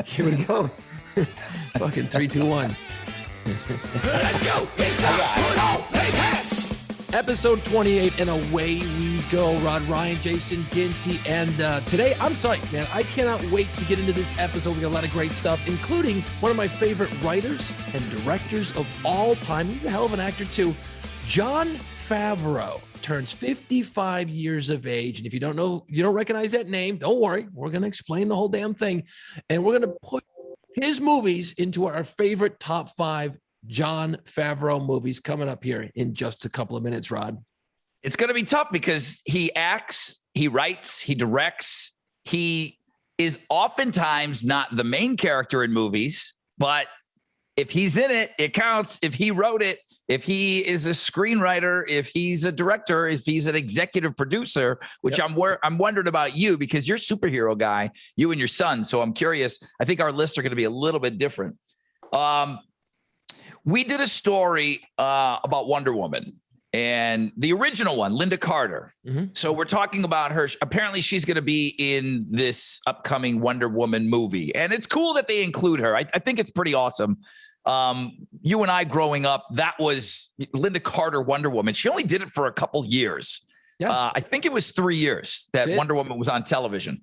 Here we go. Fucking 3, 2, 1. Let's go. It's time. Put on play pants. Episode 28, and away we go. Rod Ryan, Jason Ginty, and today, I'm psyched, man. I cannot wait to get into this episode. We got a lot of great stuff, including one of my favorite writers and directors of all time. He's a hell of an actor, too. Jon Favreau turns 55 years of age, and if you don't know, you don't recognize that name, don't worry. We're going to explain the whole damn thing, and we're going to put his movies into our favorite top 5 Jon Favreau movies coming up here in just a couple of minutes, Rod. It's going to be tough because he acts, he writes, he directs. He is oftentimes not the main character in movies, but if he's in it, it counts. If he wrote it, if he is a screenwriter, if he's a director, if he's an executive producer, which I'm wondering about you because you're a superhero guy, you and your son. So I'm curious. I think our lists are going to be a little bit different. We did a story about Wonder Woman and the original one, Linda Carter. Mm-hmm. So we're talking about her. Apparently she's going to be in this upcoming Wonder Woman movie. And it's cool that they include her. I think it's pretty awesome. You and I growing up, that was Linda Carter, Wonder Woman. She only did it for a couple years. Yeah. I think it was 3 years that Wonder Woman was on television.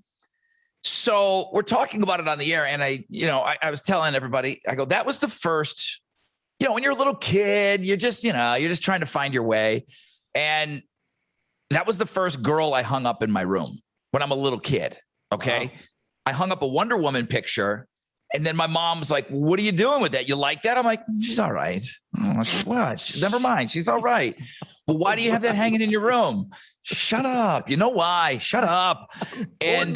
So we're talking about it on the air. And I was telling everybody, I go, that was the first. When you're a little kid, you're just trying to find your way. And that was the first girl I hung up in my room when I'm a little kid. Okay. Wow. I hung up a Wonder Woman picture. And then my mom's like, what are you doing with that? You like that? I'm like, she's all right. Oh, what? Never mind. She's all right. But why do you have that hanging in your room? Shut up. You know why? Shut up. And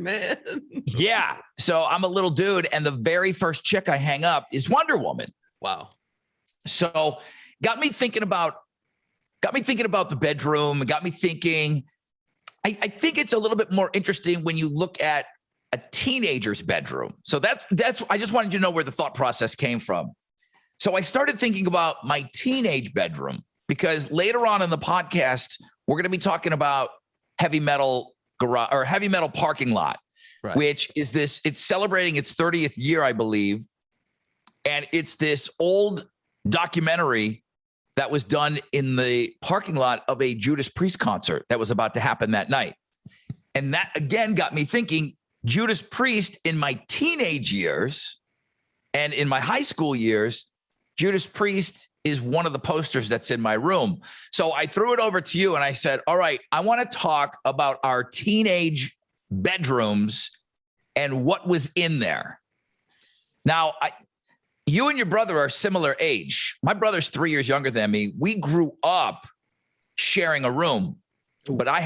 man. Yeah. So I'm a little dude. And the very first chick I hang up is Wonder Woman. Wow. So got me thinking about the bedroom. Got me thinking, I think it's a little bit more interesting when you look at a teenager's bedroom. So that's, I just wanted you to know where the thought process came from. So I started thinking about my teenage bedroom because later on in the podcast, we're going to be talking about heavy metal garage or heavy metal parking lot, right, which is it's celebrating its 30th year, I believe. And it's this old documentary that was done in the parking lot of a Judas Priest concert that was about to happen that night. And that, again, got me thinking, Judas Priest in my teenage years and in my high school years, Judas Priest is one of the posters that's in my room. So I threw it over to you and I said, all right, I want to talk about our teenage bedrooms and what was in there. Now, you and your brother are similar age. My brother's 3 years younger than me. We grew up sharing a room, but my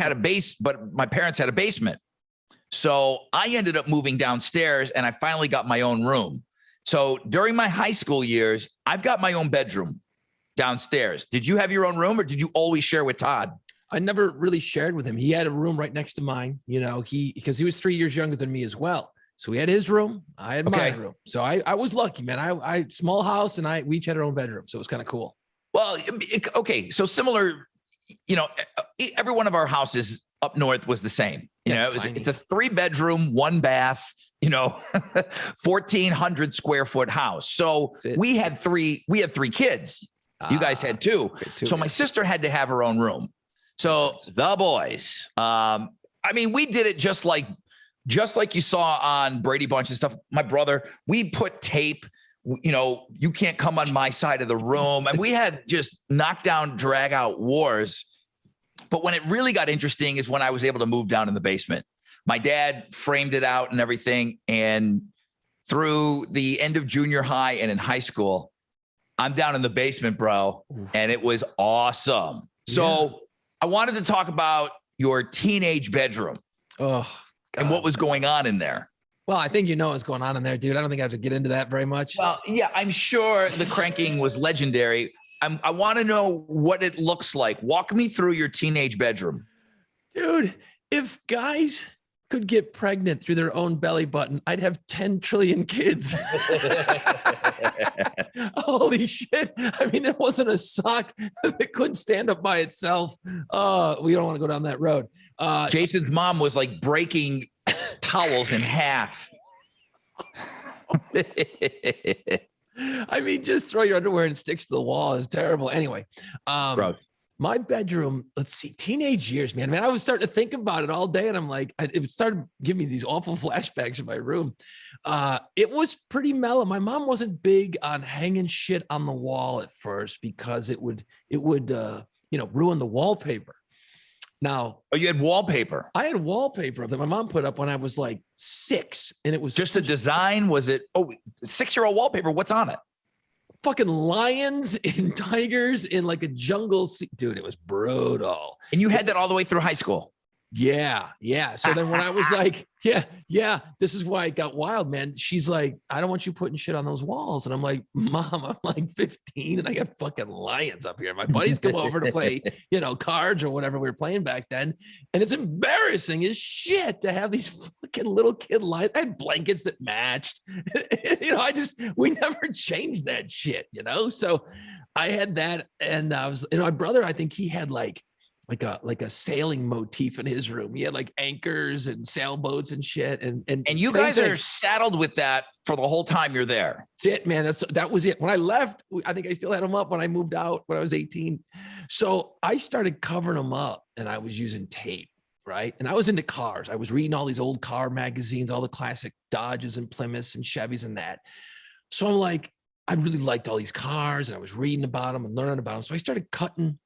parents had a basement. So I ended up moving downstairs and I finally got my own room. So during my high school years, I've got my own bedroom downstairs. Did you have your own room or did you always share with Todd? I never really shared with him. He had a room right next to mine, because he was 3 years younger than me as well. So he had his room, I had my room. So I was lucky, man. I small house and we each had our own bedroom. So it was kind of cool. Well, okay. So similar, every one of our houses up north was the same. It's a 3-bedroom, 1-bath, 1,400 square foot house. So we had three kids. You guys had two. So my sister had to have her own room. So the boys, we did it just like you saw on Brady Bunch and stuff. My brother, we put tape, you can't come on my side of the room. And we had just knockdown, drag out wars. But when it really got interesting is when I was able to move down in the basement. My dad framed it out and everything. And through the end of junior high and in high school, I'm down in the basement, bro. And it was awesome. So I wanted to talk about your teenage bedroom. Oh, God. And what was going on in there. Well, I think what's going on in there, dude. I don't think I have to get into that very much. Well, yeah, I'm sure the cranking was legendary. I want to know what it looks like. Walk me through your teenage bedroom. Dude, if guys could get pregnant through their own belly button, I'd have 10 trillion kids. Holy shit. There wasn't a sock that couldn't stand up by itself. We don't want to go down that road. Jason's mom was like breaking towels in half. I mean, just throw your underwear and it sticks to the wall is terrible. Anyway, Gross. my bedroom, let's see, teenage years, man. I was starting to think about it all day, and I'm like, it started giving me these awful flashbacks in my room. It was pretty mellow. My mom wasn't big on hanging shit on the wall at first because it would ruin the wallpaper. Now, Oh, you had wallpaper. I had wallpaper that my mom put up when I was like 6, and it was Just the design. Was it? Oh, 6-year-old wallpaper. What's on it? fucking lions and tigers in like a jungle. Dude, it was brutal. And you had that all the way through high school. Yeah. So then when I was like, yeah, this is why it got wild, man. She's like, I don't want you putting shit on those walls. And I'm like, Mom, I'm like 15 and I got fucking lions up here. My buddies come over to play, cards or whatever we were playing back then. And it's embarrassing as shit to have these fucking little kid lions. I had blankets that matched. We never changed that shit, So I had that. And I was, my brother, I think he had like a sailing motif in his room. He had like anchors and sailboats and shit. And you guys are saddled with that for the whole time you're there. That's it, man. That was it. When I left, I think I still had them up when I moved out when I was 18. So I started covering them up and I was using tape, right? And I was into cars. I was reading all these old car magazines, all the classic Dodges and Plymouths and Chevys and that. So I'm like, I really liked all these cars and I was reading about them and learning about them. So I started cutting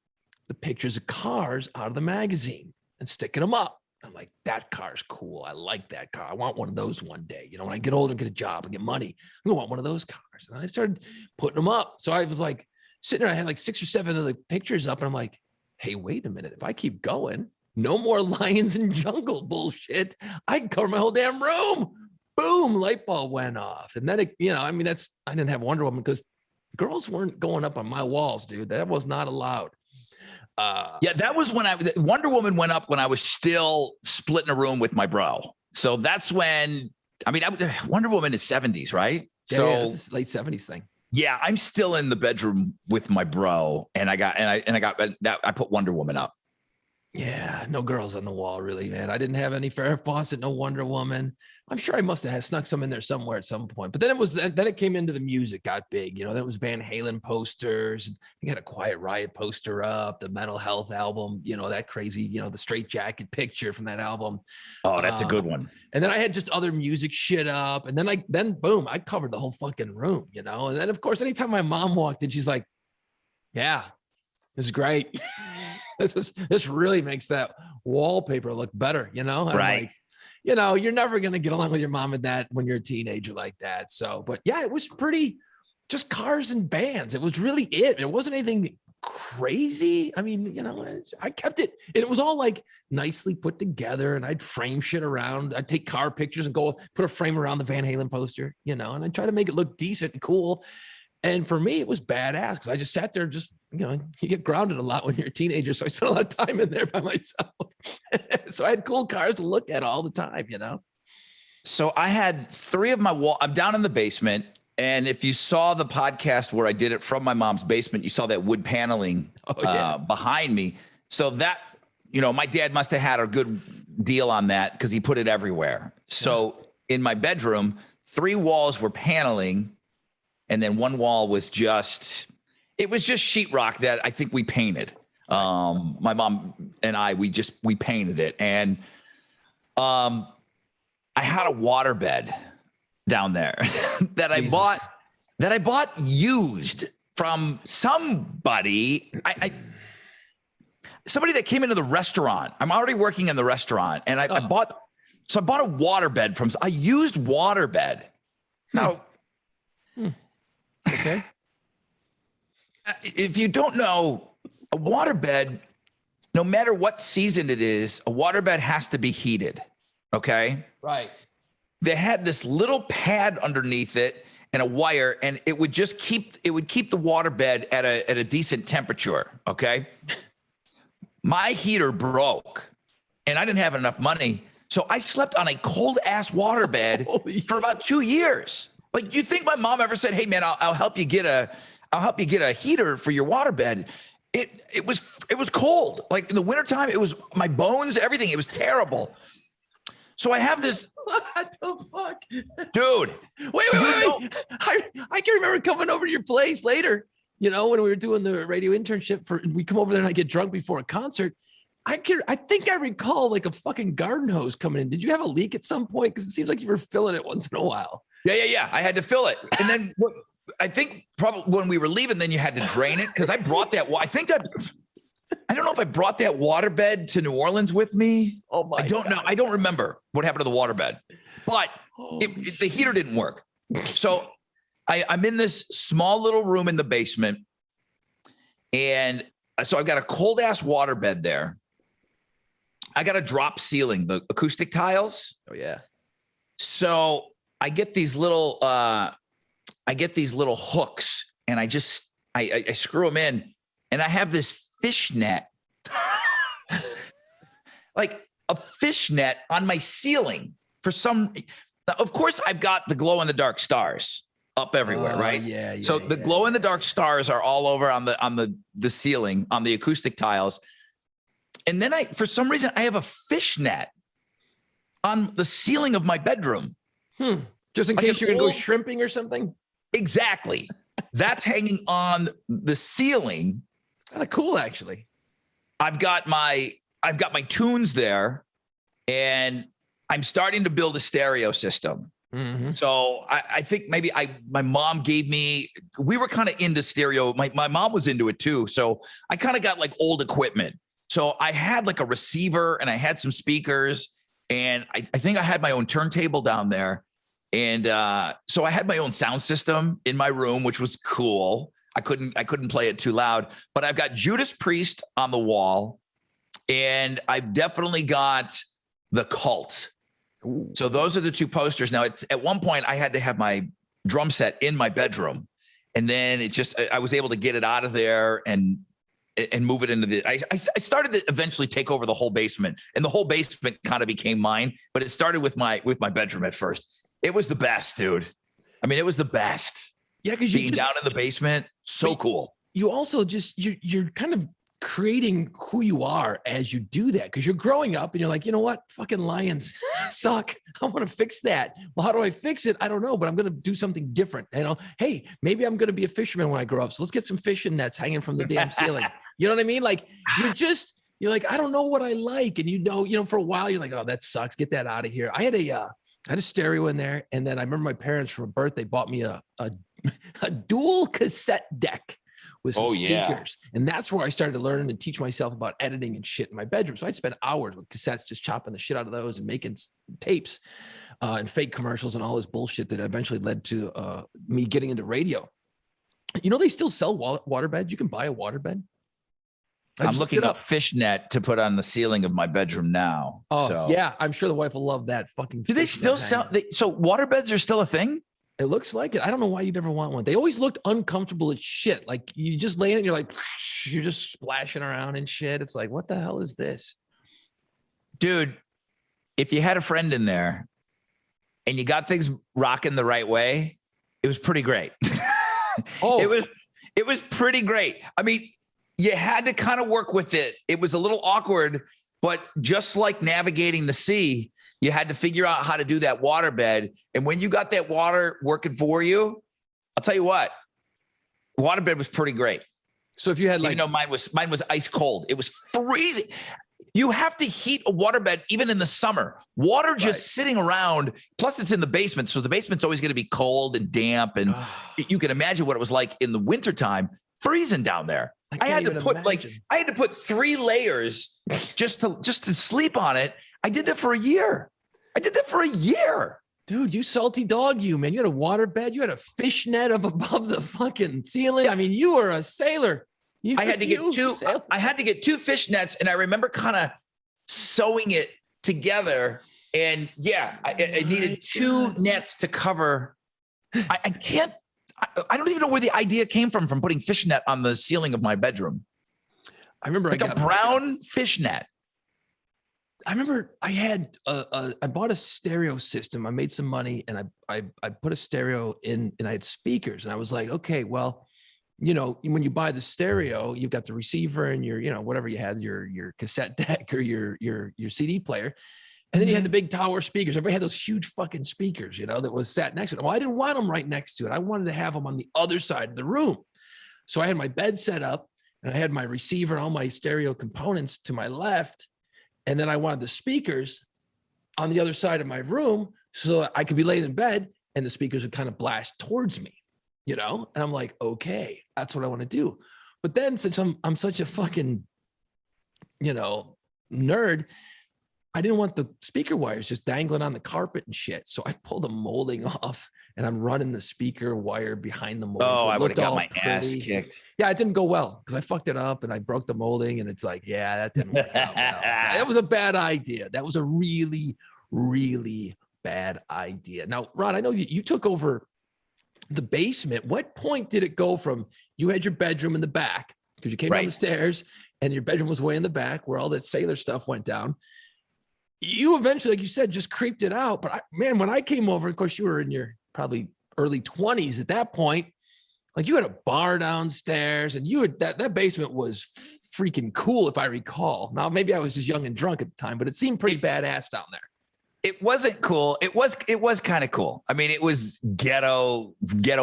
the pictures of cars out of the magazine and sticking them up. I'm like, that car's cool. I like that car. I want one of those one day. When I get older and get a job and get money, I'm gonna want one of those cars. And I started putting them up. So I was like sitting there, I had like 6 or 7 of the pictures up and I'm like, hey, wait a minute. If I keep going, no more lions and jungle bullshit. I can cover my whole damn room. Boom, light bulb went off. And then, I didn't have Wonder Woman because girls weren't going up on my walls, dude. That was not allowed. That was when Wonder Woman went up when I was still splitting a room with my bro. So that's when, Wonder Woman is 70s, right? Yeah, this is late 70s thing. Yeah, I'm still in the bedroom with my bro, and I put Wonder Woman up. Yeah, no girls on the wall, really, man. I didn't have any Farrah Fawcett, no Wonder Woman. I'm sure I must have snuck some in there somewhere at some point. But then it came into the music, got big. Then it was Van Halen posters. And I had a Quiet Riot poster up, the Mental Health album, that crazy, the Straight Jacket picture from that album. Oh, that's a good one. And then I had just other music shit up. And then boom, I covered the whole fucking room, And then, of course, anytime my mom walked in, she's like, yeah, this is great. This really makes that wallpaper look better, I'm right. Like, you're never going to get along with your mom and dad when you're a teenager like that. So, but yeah, it was pretty just cars and bands. It was really it. It wasn't anything crazy. I kept it and it was all like nicely put together and I'd frame shit around. I'd take car pictures and go put a frame around the Van Halen poster, and I'd try to make it look decent and cool. And for me, it was badass because I just sat there, you get grounded a lot when you're a teenager. So I spent a lot of time in there by myself. So I had cool cars to look at all the time, So I had 3 of my wall. I'm down in the basement. And if you saw the podcast where I did it from my mom's basement, you saw that wood paneling behind me. So that, my dad must have had a good deal on that because he put it everywhere. So in my bedroom, 3 walls were paneling. And then 1 wall was just sheetrock that I think we painted. My mom and I, we painted it. And I had a waterbed down there that I bought used from somebody. Somebody that came into the restaurant. I'm already working in the restaurant. And I bought a waterbed from a used waterbed. Now, okay. If you don't know, a waterbed, no matter what season it is, a waterbed has to be heated. Okay. Right. They had this little pad underneath it and a wire, and it would keep the waterbed at a decent temperature. Okay. My heater broke and I didn't have enough money. So I slept on a cold ass waterbed for about 2 years. Like, do you think my mom ever said, "Hey man, I'll help you get a heater for your waterbed"? It was cold. Like in the wintertime, it was my bones, everything. It was terrible. So I have this. What the fuck? Dude. Wait. I can remember coming over to your place later, you know, when we were doing the radio internship we come over there and I get drunk before a concert. I think I recall like a fucking garden hose coming in. Did you have a leak at some point? Because it seems like you were filling it once in a while. Yeah. I had to fill it. And then I think probably when we were leaving, then you had to drain it because I brought that. I don't know if I brought that waterbed to New Orleans with me. Oh my! I don't know. I don't remember what happened to the waterbed, but the heater didn't work. So I'm in this small little room in the basement, and so I've got a cold ass waterbed there. I got a drop ceiling, the acoustic tiles. Oh yeah. So I get these little hooks, and I screw them in, and I have this fishnet, like a fishnet on my ceiling for some. Of course, I've got the glow in the dark stars up everywhere, right? Yeah. So the glow in the dark stars are all over on the ceiling on the acoustic tiles, and then for some reason I have a fishnet on the ceiling of my bedroom. Just in case you're gonna go shrimping or something. Exactly. That's hanging on the ceiling. Kind of cool, actually. I've got my tunes there, and I'm starting to build a stereo system. Mm-hmm. So I think maybe my mom gave me. We were kind of into stereo. My mom was into it too. So I kind of got like old equipment. So I had like a receiver, and I had some speakers, and I think I had my own turntable down there. And so I had my own sound system in my room, which was cool. I couldn't play it too loud, but I've got Judas Priest on the wall, and I've definitely got The Cult. Ooh. So those are the two posters. Now, at one point I had to have my drum set in my bedroom, and then I was able to get it out of there and move it into I started to eventually take over the whole basement, and the whole basement kind of became mine, but it started with my bedroom at first. It was the best, dude. I mean, it was the best. Yeah, because being down in the basement, so cool. You also you're kind of creating who you are as you do that, because you're growing up and you're like, you know what, fucking lions suck. I want to fix that. Well, how do I fix it? I don't know, but I'm going to do something different. You know, hey, maybe I'm going to be a fisherman when I grow up. So let's get some fishing nets hanging from the damn ceiling. You know what I mean? Like you're like, I don't know what I like, and you know, for a while you're like, oh, that sucks. Get that out of here. I had a stereo in there, and then I remember my parents for a birthday bought me a dual cassette deck with some speakers. And that's where I started to learn and teach myself about editing and shit in my bedroom. So I'd spend hours with cassettes, just chopping the shit out of those and making tapes and fake commercials and all this bullshit that eventually led to me getting into radio. You know, they still sell waterbeds. You can buy a waterbed. I'm looking up fishnet to put on the ceiling of my bedroom now. Oh, so. Yeah. I'm sure the wife will love that fucking. Do they still sell? So waterbeds are still a thing? It looks like it. I don't know why you'd ever want one. They always looked uncomfortable as shit. Like you just lay in it and you're like, you're just splashing around and shit. It's like, what the hell is this? Dude, if you had a friend in there and you got things rocking the right way, it was pretty great. Oh, it was pretty great. I mean, you had to kind of work with it. It was a little awkward, but just like navigating the sea, you had to figure out how to do that waterbed. And when you got that water working for you, I'll tell you what, waterbed was pretty great. So if you had like, mine was ice cold. It was freezing. You have to heat a waterbed even in the summer. Water just sitting around. Plus, it's in the basement, so the basement's always going to be cold and damp. And you can imagine what it was like in the wintertime, freezing down there. I had to put 3 layers just to sleep on it. I did that for a year. Dude, you salty dog, you, man. You had a waterbed. You had a fishnet above the fucking ceiling. I mean, you were a sailor. I had to get 2 fish nets, and I remember kind of sewing it together. And I needed 2 nets to cover. I don't even know where the idea came from putting fishnet on the ceiling of my bedroom. I remember like a brown fishnet. I remember I bought a stereo system. I made some money, and I put a stereo in, and I had speakers, and I was like, okay, well, you know, when you buy the stereo, you've got the receiver and your, you know, whatever you had, your cassette deck or your CD player. And then you had the big tower speakers. Everybody had those huge fucking speakers, that was sat next to it. Well, I didn't want them right next to it. I wanted to have them on the other side of the room. So I had my bed set up and I had my receiver and all my stereo components to my left. And then I wanted the speakers on the other side of my room so that I could be laying in bed and the speakers would kind of blast towards me, and I'm like, okay, that's what I want to do. But then since I'm such a fucking, nerd, I didn't want the speaker wires just dangling on the carpet and shit. So I pulled the molding off and I'm running the speaker wire behind the molding. Oh, so I would have got my pretty. ass kicked. Yeah, it didn't go well because I fucked it up and I broke the molding and it's like, yeah, that didn't work out well. That was a bad idea. That was a really, really bad idea. Now, Ron, I know you took over the basement. What point did it go from you had your bedroom in the back because you came down the stairs and your bedroom was way in the back where all that sailor stuff went down. You eventually, like you said, just creeped it out. But when I came over, of course, you were in your probably early 20s at that point. Like you had a bar downstairs and you had that basement was freaking cool, if I recall. Now, maybe I was just young and drunk at the time, but it seemed pretty badass down there. It wasn't cool. It was kind of cool. I mean, it was ghetto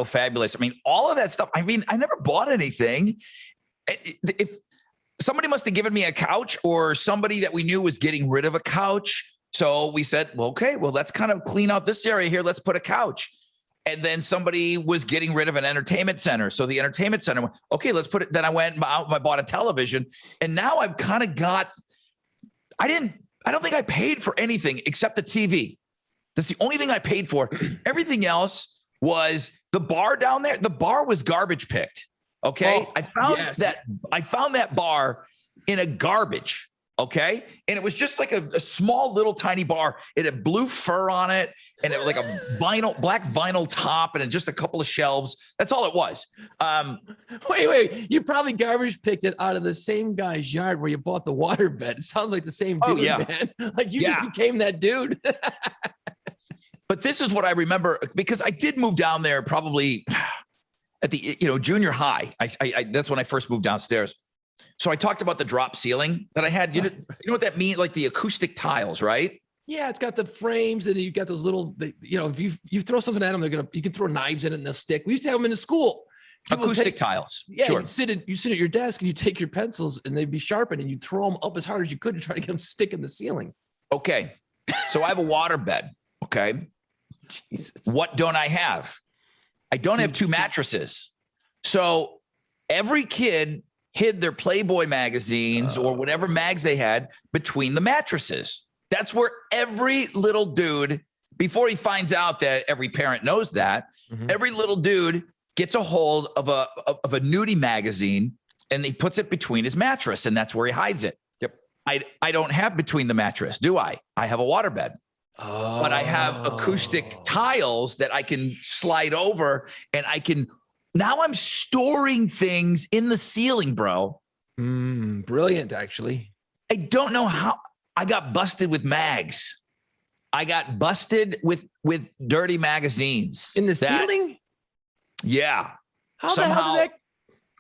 fabulous. I mean, all of that stuff. I mean, I never bought anything. If somebody must have given me a couch or somebody that we knew was getting rid of a couch. So we said, well, okay, well, let's kind of clean out this area here. Let's put a couch. And then somebody was getting rid of an entertainment center. So the entertainment center went, okay, let's put it. Then I went out and I bought a television. And now I've kind of got, I don't think I paid for anything except the TV. That's the only thing I paid for. Everything else was the bar down there. The bar was garbage picked. Okay. I found that bar in a garbage. Okay. And it was just like a small little tiny bar. It had blue fur on it and it was like a black vinyl top and just a couple of shelves. That's all it was. Wait. You probably garbage picked it out of the same guy's yard where you bought the waterbed. It sounds like the same dude, man. Like you just became that dude. But this is what I remember because I did move down there probably at the junior high. I that's when I first moved downstairs. So I talked about the drop ceiling that I had. You know what that means? Like the acoustic tiles, right? Yeah, it's got the frames and you've got those little, if you throw something at them, you can throw knives in it and they'll stick. We used to have them in the school. Acoustic tiles. Yeah, sure. You sit at your desk and you take your pencils and they'd be sharpened and you throw them up as hard as you could to try to get them to stick in the ceiling. Okay. So I have a water bed. Okay. Jesus. What don't I have? I don't have two mattresses. So every kid hid their Playboy magazines or whatever mags they had between the mattresses. That's where every little dude, before he finds out that every parent knows that, every little dude gets a hold of a nudie magazine and he puts it between his mattress and that's where he hides it. Yep. I don't have between the mattress, do I? I have a waterbed. But I have acoustic tiles that I can slide over and now I'm storing things in the ceiling, bro. Brilliant, actually. I don't know how I got busted with mags. I got busted with dirty magazines. In the ceiling? Yeah. How the hell did that?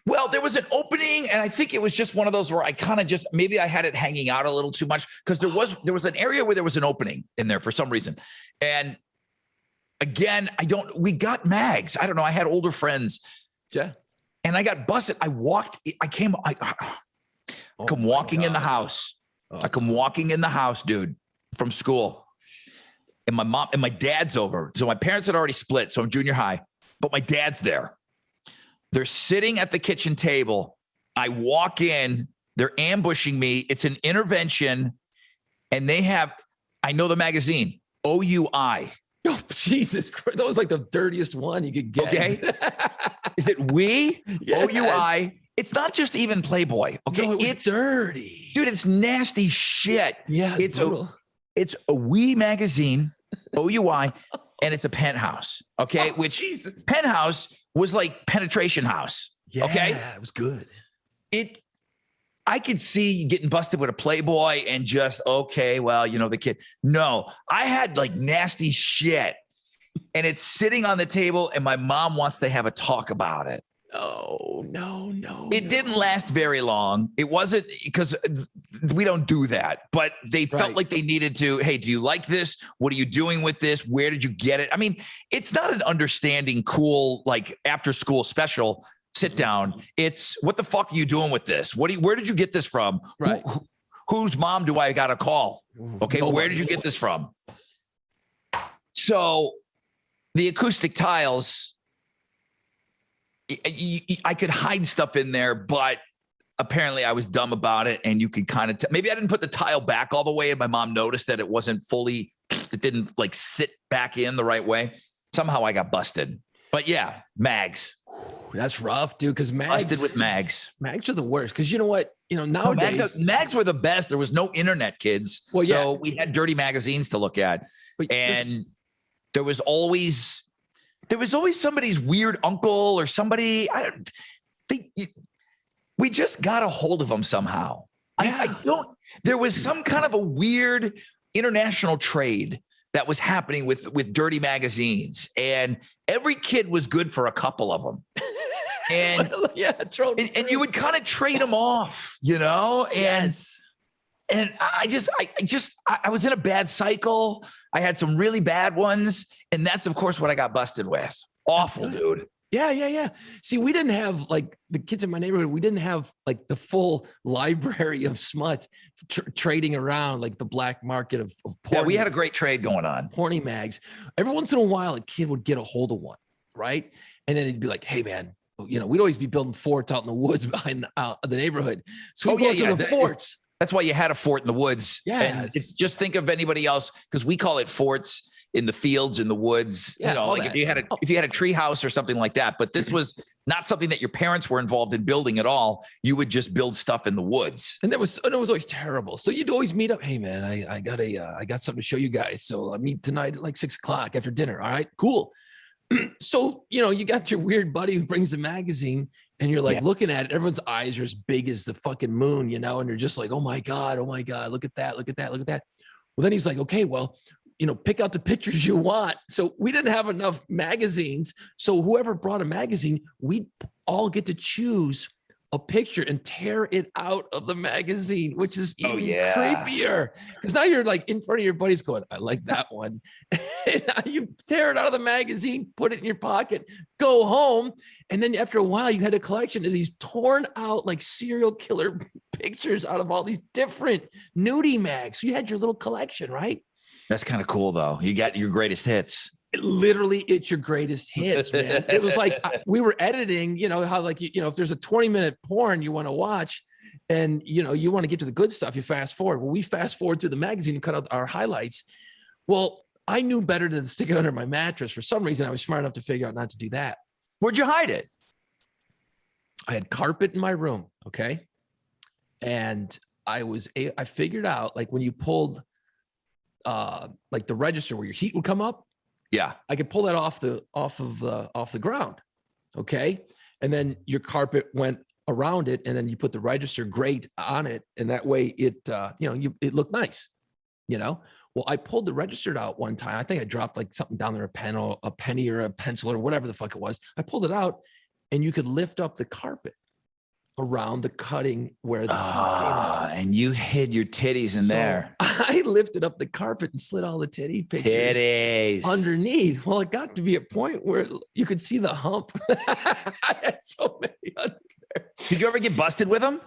Well, there was an opening, and I think it was just one of those where I kind of maybe I had it hanging out a little too much because there was an area where there was an opening in there for some reason. And again, we got mags. I don't know. I had older friends. Yeah. And I got busted. I come walking in the house. I come walking in the house, dude, from school. And my mom and my dad's over. So my parents had already split. So I'm junior high, but my dad's there. They're sitting at the kitchen table. I walk in, they're ambushing me. It's an intervention. And I know the magazine, OUI. Oh, Jesus Christ. That was like the dirtiest one you could get. Okay. Is it we? Yes. OUI. It's not just even Playboy. Okay. No, it's dirty. Dude, it's nasty shit. Yeah. It's a we magazine, OUI, and it's a penthouse. Okay. Which penthouse was like penetration house. Yeah. Okay. It was good. I could see you getting busted with a Playboy and just, okay, well, the kid. No, I had like nasty shit and it's sitting on the table and my mom wants to have a talk about it. Oh, no. no. It didn't last very long. It wasn't because we don't do that, but they felt like they needed to. Hey, do you like this? What are you doing with this? Where did you get it? I mean, it's not an understanding, cool, like after school special sit down. It's what the fuck are you doing with this? Where did you get this from? Right. Whose mom do I got to call? Okay. Where did you get this from? So the acoustic tiles, I could hide stuff in there, but apparently I was dumb about it. And you could kind of, maybe I didn't put the tile back all the way. And my mom noticed that it wasn't fully, it didn't like sit back in the right way. Somehow I got busted. But yeah, mags. That's rough, dude. Because mags. Busted with mags. Mags are the worst. Because you know what? Nowadays. Mags were the best. There was no internet, kids. Well, yeah. So we had dirty magazines to look at. And there was always somebody's weird uncle or somebody. We just got a hold of them somehow. Yeah. There was some kind of a weird international trade that was happening with dirty magazines, and every kid was good for a couple of them. And and you would kind of trade them off, And I was in a bad cycle. I had some really bad ones. And that's, of course, what I got busted with. Awful, dude. Yeah. See, we didn't have like the kids in my neighborhood. We didn't have like the full library of smut trading around like the black market of porn. Yeah, we had a great trade going on. Porny mags. Every once in a while, a kid would get a hold of one, right? And then he'd be like, hey, man, we'd always be building forts out in the woods behind the neighborhood. So we'd go to the forts. That's why you had a fort in the woods. Yeah. And just think of anybody else, because we call it forts in the fields, in the woods. Like if you had a tree house or something like that. But this was not something that your parents were involved in building at all. You would just build stuff in the woods. And it was always terrible. So you'd always meet up. Hey man, I got something to show you guys. So I'll meet tonight at like 6:00 after dinner. All right, cool. So, you got your weird buddy who brings the magazine and you're like looking at it. Everyone's eyes are as big as the fucking moon, and you're just like, oh my God, look at that. Well, then he's like, okay, well, pick out the pictures you want. So we didn't have enough magazines. So whoever brought a magazine, we'd all get to choose a picture and tear it out of the magazine, which is even creepier. Because now you're like in front of your buddies going, I like that one. And you tear it out of the magazine, put it in your pocket, go home. And then after a while, you had a collection of these torn out like serial killer pictures out of all these different nudie mags. So you had your little collection, right? That's kind of cool, though. You got your greatest hits. Literally, it's your greatest hits, man. It was like we were editing, how like, if there's a 20-minute porn you want to watch and, you want to get to the good stuff, you fast forward. Well, we fast forward through the magazine and cut out our highlights. Well, I knew better than to stick it under my mattress. For some reason, I was smart enough to figure out not to do that. Where'd you hide it? I had carpet in my room, okay? And I figured out, like, when you pulled like the register where your heat would come up. Yeah. I could pull that off the ground. Okay. And then your carpet went around it, and then you put the register grate on it. And that way it it looked nice, Well, I pulled the register out one time. I think I dropped like something down there, a penny or a pencil or whatever the fuck it was. I pulled it out, and you could lift up the carpet around the cutting where the and you hid your titties in there. I lifted up the carpet and slid all the titty pictures underneath. Well, it got to be a point where you could see the hump. I had so many under there. Did you ever get busted with them?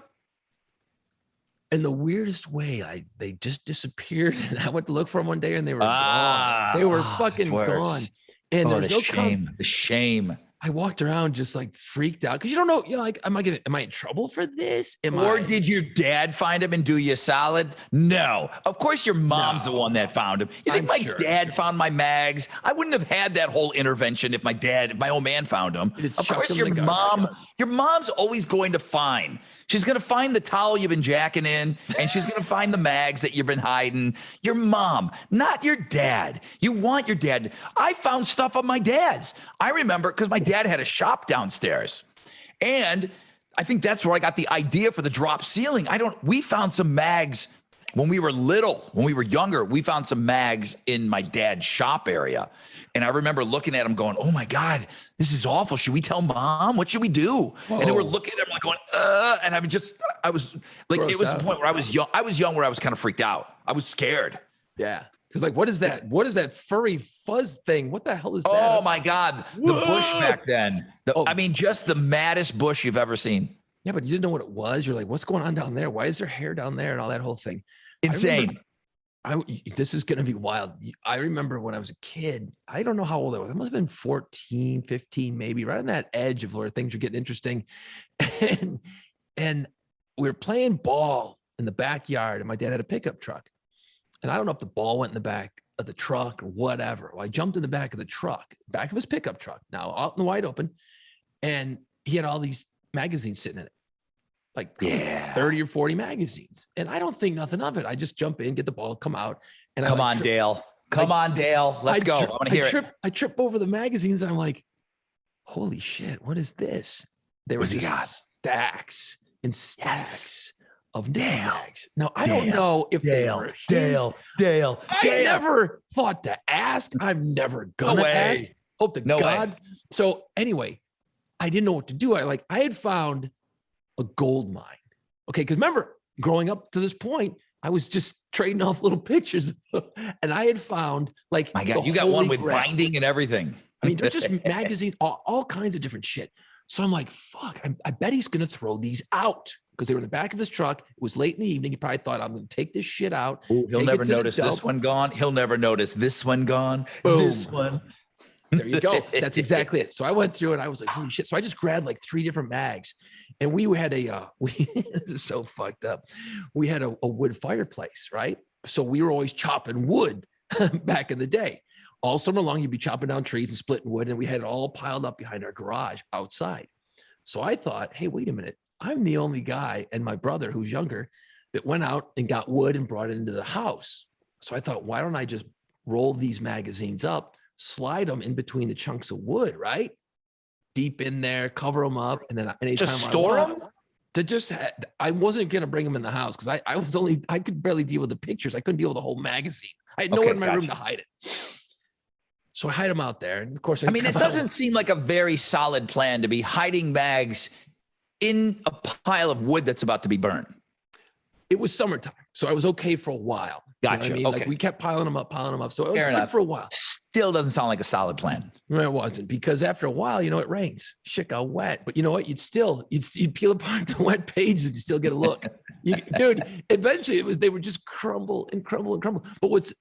In the weirdest way, they just disappeared, and I went to look for them one day, and they were gone. They were fucking gone. And there's the shame. I walked around just like freaked out because you don't know, like, am I in trouble for this? Did your dad find him and do you a solid? No. Of course your mom's the one that found him. You think my dad found my mags? I wouldn't have had that whole intervention if my old man found them. Of course your mom's always going to find. She's going to find the towel you've been jacking in, and she's going to find the mags that you've been hiding. Your mom, not your dad. You want your dad. I found stuff of my dad's. I remember because my dad had a shop downstairs, and I think that's where I got the idea for the drop ceiling. We found some mags when we were little, when we were younger, we found some mags in my dad's shop area. And I remember looking at them going, oh my God, this is awful. Should we tell mom? What should we do? Whoa. And then we're looking at them like going, and I was like, it was the point where I was young where I was kind of freaked out. I was scared. Yeah. Cause like, what is that? What is that furry fuzz thing? What the hell is that? Oh my God. The bush back then. I mean, just the maddest bush you've ever seen. Yeah, but you didn't know what it was. You're like, what's going on down there? Why is there hair down there and all that whole thing? Insane. This is going to be wild. I remember when I was a kid, I don't know how old I was. I must have been 14, 15, maybe right on that edge of where things are getting interesting. And we were playing ball in the backyard and my dad had a pickup truck. And I don't know if the ball went in the back of the truck or whatever. Well, I jumped in the back of the truck, back of his pickup truck, now out in the wide open. And he had all these magazines sitting in it, like 30 or 40 magazines. And I don't think nothing of it. I just jump in, get the ball, come out. And Come on, Dale. Let's go. I want to hear it. I trip over the magazines and I'm like, holy shit, what is this? There was stacks and stacks of mags. Now, I don't know if they were Dale. I never thought to ask. I've never gonna ask. Hope to God. So anyway, I didn't know what to do. I had found a gold mine. Okay, because remember, growing up to this point, I was just trading off little pictures, and I had found like, my God, you got one with binding and everything. I mean, they're just magazines, all kinds of different shit. So I'm like, fuck, I bet he's gonna throw these out because they were in the back of his truck. It was late in the evening. He probably thought, I'm gonna take this shit out. Ooh, he'll never notice this one gone. He'll never notice this one gone. Boom. This one. There you go. That's exactly it. So I went through and I was like, holy shit. So I just grabbed like 3 different mags and we had this is so fucked up. We had a wood fireplace, right? So we were always chopping wood back in the day. All summer long, you'd be chopping down trees and splitting wood. And we had it all piled up behind our garage outside. So I thought, hey, wait a minute. I'm the only guy and my brother who's younger that went out and got wood and brought it into the house. So I thought, why don't I just roll these magazines up, slide them in between the chunks of wood, right? Deep in there, cover them up. And then anytime just store them? I wasn't going to bring them in the house because I could barely deal with the pictures. I couldn't deal with the whole magazine. I had nowhere in my room to hide it. So I hide them out there. And of course, I mean, it doesn't seem like a very solid plan to be hiding mags in a pile of wood that's about to be burned. It was summertime, so I was okay for a while. Gotcha. You know what I mean? Okay. Like we kept piling them up. So it was good for a while. Still doesn't sound like a solid plan. No, it wasn't, because after a while, it rains. Shit got wet. But you know what? You'd peel apart the wet pages and you still get a look. Dude, eventually they would just crumble and crumble and crumble. But what's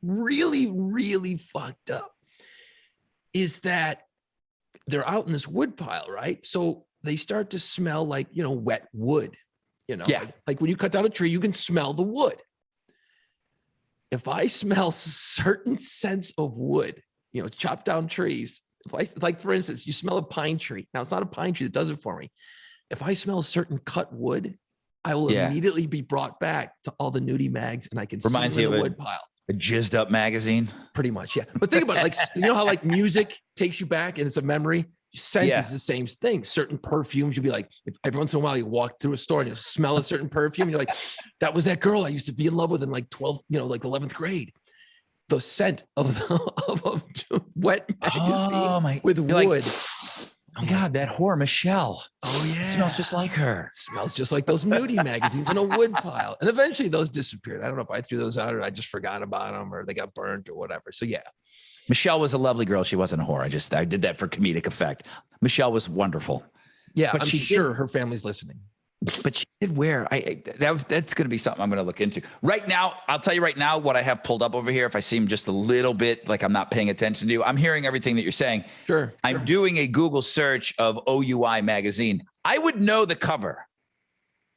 really, really fucked up is that they're out in this wood pile, right? So they start to smell like, wet wood. Like when you cut down a tree, you can smell the wood. If I smell certain scents of wood, chopped down trees, like for instance, you smell a pine tree. Now it's not a pine tree that does it for me. If I smell certain cut wood, I will immediately be brought back to all the nudie mags and I can Reminds see you the of wood pile. A jizzed up magazine. Pretty much, yeah. But think about it, like, how like music takes you back and it's a memory. Scent is the same thing. Certain perfumes, you'll be like, if every once in a while you walk through a store and you smell a certain perfume, and you're like, that was that girl I used to be in love with in like 12th, like 11th grade. The scent of a wet magazine with wood. Like, oh my God, that whore Michelle. Oh yeah, it smells just like her. Smells just like those nudie magazines in a wood pile. And eventually those disappeared. I don't know if I threw those out or I just forgot about them or they got burned or whatever. So yeah. Michelle was a lovely girl. She wasn't a whore. I did that for comedic effect. Michelle was wonderful. Yeah, but I'm sure her family's listening. But she did wear. That's going to be something I'm going to look into. Right now, I'll tell you right now what I have pulled up over here. If I seem just a little bit like I'm not paying attention to you, I'm hearing everything that you're saying. Sure. I'm doing a Google search of OUI magazine. I would know the cover.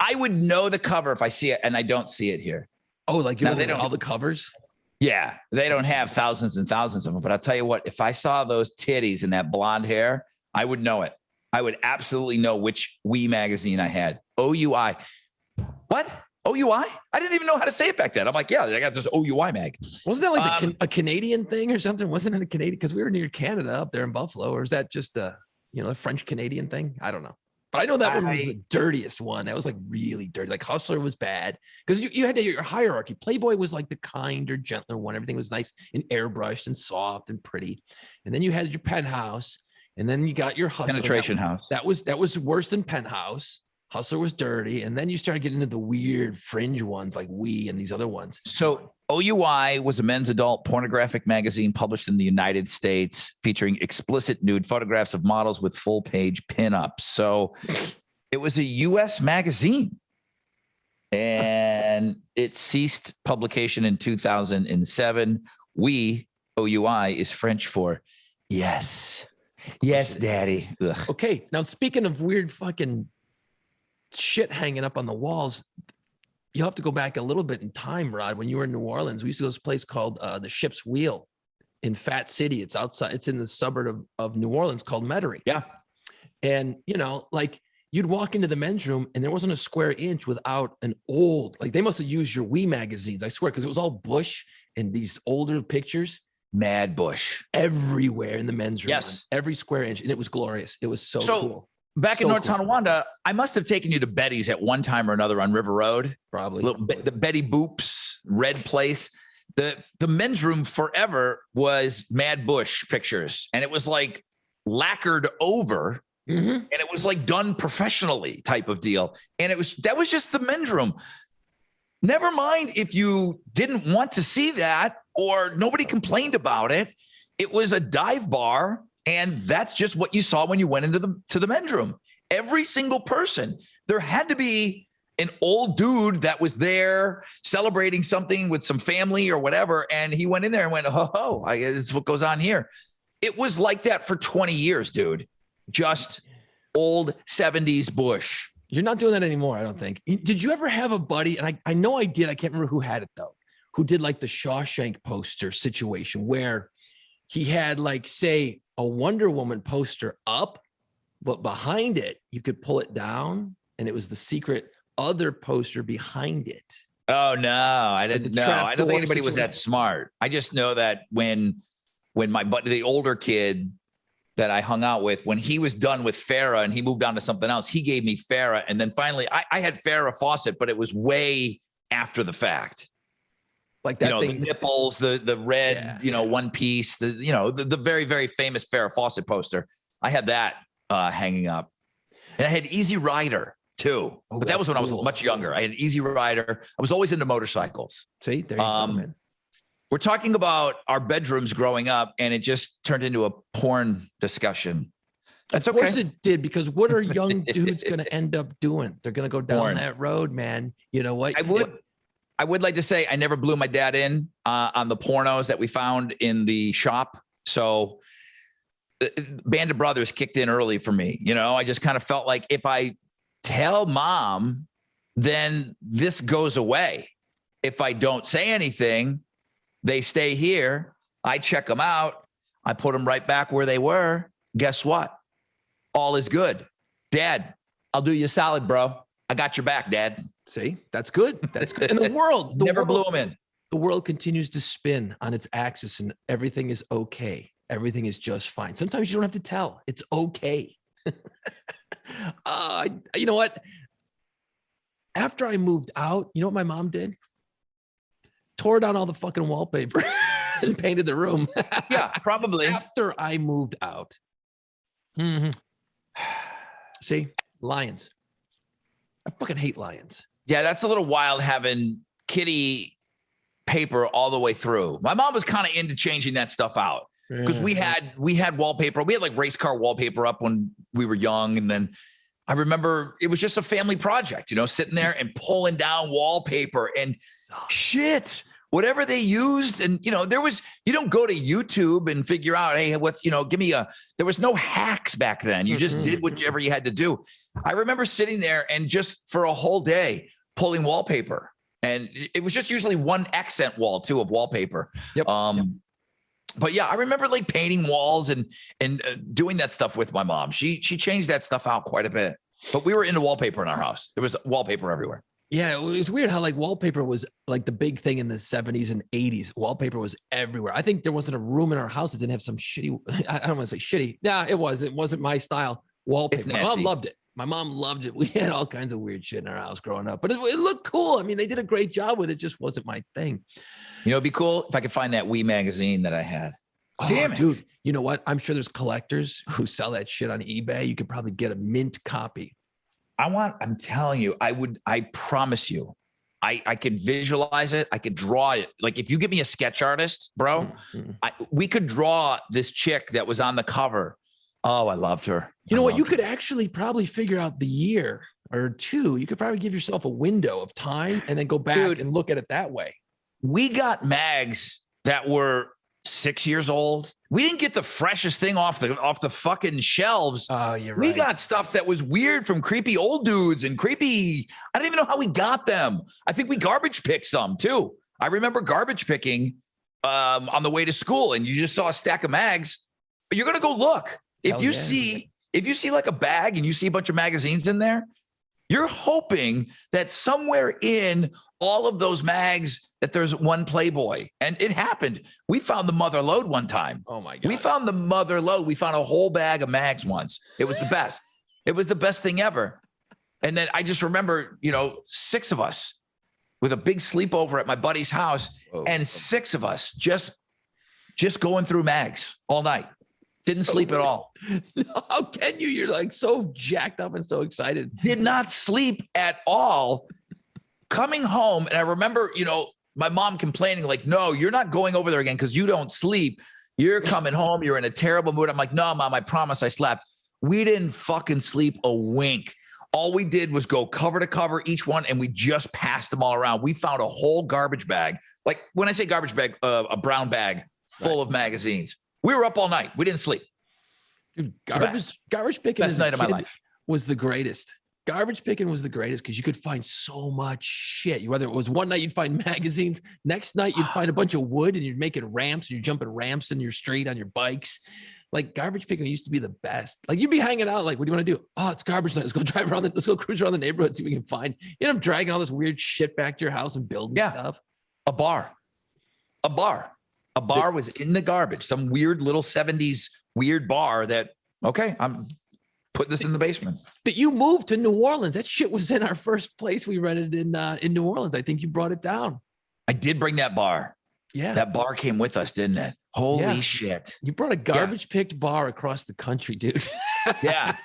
I would know the cover if I see it, and I don't see it here. Oh, like you're looking at all the covers? Yeah, they don't have thousands and thousands of them. But I'll tell you what, if I saw those titties and that blonde hair, I would know it. I would absolutely know which Wii magazine I had. OUI. What? OUI? I didn't even know how to say it back then. I'm like, yeah, I got this OUI mag. Wasn't that like a Canadian thing or something? Wasn't it a Canadian? Because we were near Canada up there in Buffalo. Or is that just a French Canadian thing? I don't know. But I know that one was the dirtiest one. That was like really dirty. Like Hustler was bad because you had your hierarchy. Playboy was like the kinder, gentler one. Everything was nice and airbrushed and soft and pretty. And then you had your Penthouse, and then you got your Hustler. Penetration House. That was worse than Penthouse. Hustler was dirty. And then you started getting into the weird fringe ones like We and these other ones. So OUI was a men's adult pornographic magazine published in the United States featuring explicit nude photographs of models with full page pinups. So it was a US magazine and it ceased publication in 2007. We, OUI, is French for yes. Yes, daddy. Ugh. Okay. Now, speaking of weird fucking shit hanging up on the walls, you have to go back a little bit in time, Rod. When you were in New Orleans, we used to go to this place called the Ship's Wheel in Fat City. It's outside. It's in the suburb of New Orleans called Metairie. Yeah. And, like you'd walk into the men's room and there wasn't a square inch without an old, like they must have used your We magazines, I swear, because it was all Bush and these older pictures. Mad Bush. Everywhere in the men's room. Yes. Every square inch. And it was glorious. It was so cool. Back in North Tonawanda, I must have taken you to Betty's at one time or another on River Road. Probably. The Betty Boops, Red Place. The men's room forever was Mad Bush pictures. And it was like lacquered over. Mm-hmm. And it was like done professionally type of deal. And that was just the men's room. Never mind if you didn't want to see that or nobody complained about it. It was a dive bar. And that's just what you saw when you went into the men's room. Every single person, there had to be an old dude that was there celebrating something with some family or whatever. And he went in there and went, oh, this is what goes on here. It was like that for 20 years, dude. Just old 70s Bush. You're not doing that anymore, I don't think. Did you ever have a buddy? And I know I did. I can't remember who had it, though, who did like the Shawshank poster situation where he had like, say, a Wonder Woman poster up, but behind it, you could pull it down and it was the secret other poster behind it. Oh, no, I didn't know. I don't think anybody was that smart. I just know that when my buddy, the older kid that I hung out with, when he was done with Farrah and he moved on to something else, he gave me Farrah. And then finally I had Farrah Fawcett, but it was way after the fact. Like that thing, the nipples, the red, one piece, the very, very famous Farrah Fawcett poster. I had that hanging up. And I had Easy Rider too. But that was when I was much younger. I had Easy Rider. I was always into motorcycles. See, there you go, man. We're talking about our bedrooms growing up, and it just turned into a porn discussion. That's okay. Of course it did, because what are young dudes going to end up doing? They're going to go down that road, man. You know what? I would like to say I never blew my dad in on the pornos that we found in the shop. So Band of Brothers kicked in early for me. I just kind of felt like if I tell mom, then this goes away. If I don't say anything, they stay here. I check them out. I put them right back where they were. Guess what? All is good. Dad, I'll do you a solid, bro. I got your back, Dad. See, that's good. That's good. And the world never blew them in. The world continues to spin on its axis and everything is okay. Everything is just fine. Sometimes you don't have to tell. It's okay. You know what? After I moved out, you know what my mom did? Tore down all the fucking wallpaper and painted the room. Yeah, probably. After I moved out. Mm-hmm. See, lions. I fucking hate lions. Yeah, that's a little wild having kitty paper all the way through. My mom was kind of into changing that stuff out because we had wallpaper. We had like race car wallpaper up when we were young. And then I remember it was just a family project, sitting there and pulling down wallpaper and shit, whatever they used. And, you don't go to YouTube and figure out, hey, there was no hacks back then. You just did whatever you had to do. I remember sitting there and just for a whole day pulling wallpaper. And it was just usually one accent wall too of wallpaper. Yep. But yeah, I remember like painting walls and doing that stuff with my mom. She changed that stuff out quite a bit. But we were into wallpaper in our house. There was wallpaper everywhere. Yeah, it was weird how like wallpaper was like the big thing in the 70s and 80s. Wallpaper was everywhere. I think there wasn't a room in our house that didn't have some shitty, I don't want to say shitty. Yeah, it was. It wasn't my style wallpaper. My mom loved it. My mom loved it. We had all kinds of weird shit in our house growing up, but it looked cool. I mean, they did a great job with it. Just wasn't my thing. You know, it'd be cool if I could find that Wii magazine that I had. Oh, Damn it. dude. You know what? I'm sure there's collectors who sell that shit on eBay. You could probably get a mint copy. I'm telling you, I promise you, I could visualize it. I could draw it. Like if you give me a sketch artist, bro, we could draw this chick that was on the cover. Oh, I loved her. You know what? You could actually probably figure out the year or two. You could probably give yourself a window of time and then go back and look at it that way. We got mags that were 6 years old. We didn't get the freshest thing off the fucking shelves. Oh, you're right. We got stuff that was weird from creepy old dudes and creepy. I don't even know how we got them. I think we garbage picked some too. I remember garbage picking on the way to school, and you just saw a stack of mags. But you're gonna go look. If you see like a bag and you see a bunch of magazines in there, you're hoping that somewhere in all of those mags that there's one Playboy. And it happened. We found the mother load one time. Oh my God. We found the mother load. We found a whole bag of mags once. It was the best. It was the best thing ever. And then I just remember, 6 of us with a big sleepover at my buddy's house, and 6 of us just going through mags all night. Didn't sleep at all. No, how can you? You're like so jacked up and so excited. Did not sleep at all. Coming home, and I remember, my mom complaining, like, no, you're not going over there again because you don't sleep. You're coming home. You're in a terrible mood. I'm like, no, Mom, I promise I slept. We didn't fucking sleep a wink. All we did was go cover to cover each one, and we just passed them all around. We found a whole garbage bag. Like when I say garbage bag, a brown bag full of magazines. We were up all night. We didn't sleep. Dude, garbage picking Best night of my life was the greatest. Garbage picking was the greatest because you could find so much shit. Whether it was one night you'd find magazines, next night you'd find a bunch of wood and you're making ramps and you're jumping ramps in your street on your bikes. Like garbage picking used to be the best. Like you'd be hanging out, like, what do you want to do? Oh, it's garbage night. Let's go drive around. Let's go cruise around the neighborhood, see if we can find. You end up dragging all this weird shit back to your house and building stuff. A bar was in the garbage. Some weird little 70s weird bar that, okay, I'm putting this in the basement. That you moved to New Orleans. That shit was in our first place we rented in New Orleans. I think you brought it down. I did bring that bar. Yeah. That bar came with us, didn't it? Holy shit. You brought a garbage picked bar across the country, dude. Yeah.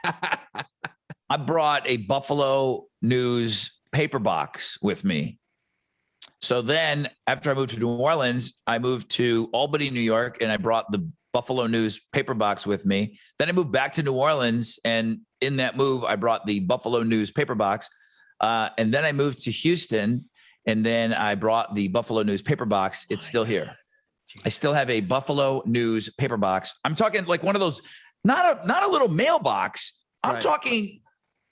I brought a Buffalo News paper box with me. So then after I moved to New Orleans, I moved to Albany, New York, and I brought the Buffalo News paper box with me. Then I moved back to New Orleans, and in that move, I brought the Buffalo News paper box. And then I moved to Houston, and then I brought the Buffalo News paper box. It's still here. I still have a Buffalo News paper box. I'm talking like one of those, not a little mailbox. I'm talking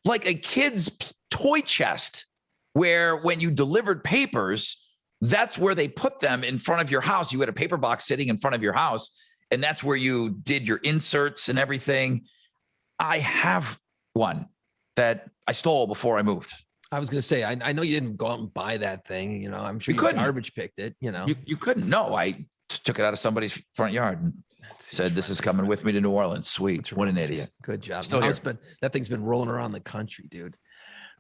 like a kid's toy chest where when you delivered papers, that's where they put them in front of your house. You had a paper box sitting in front of your house, and that's where you did your inserts and everything. I have one that I stole before I moved. I was going to say, I know you didn't go out and buy that thing. I'm sure you garbage picked it, You couldn't. No, I took it out of somebody's front yard and said, this is coming with me to New Orleans. Sweet. What an idiot. Good job. Still here. That thing's been rolling around the country, dude.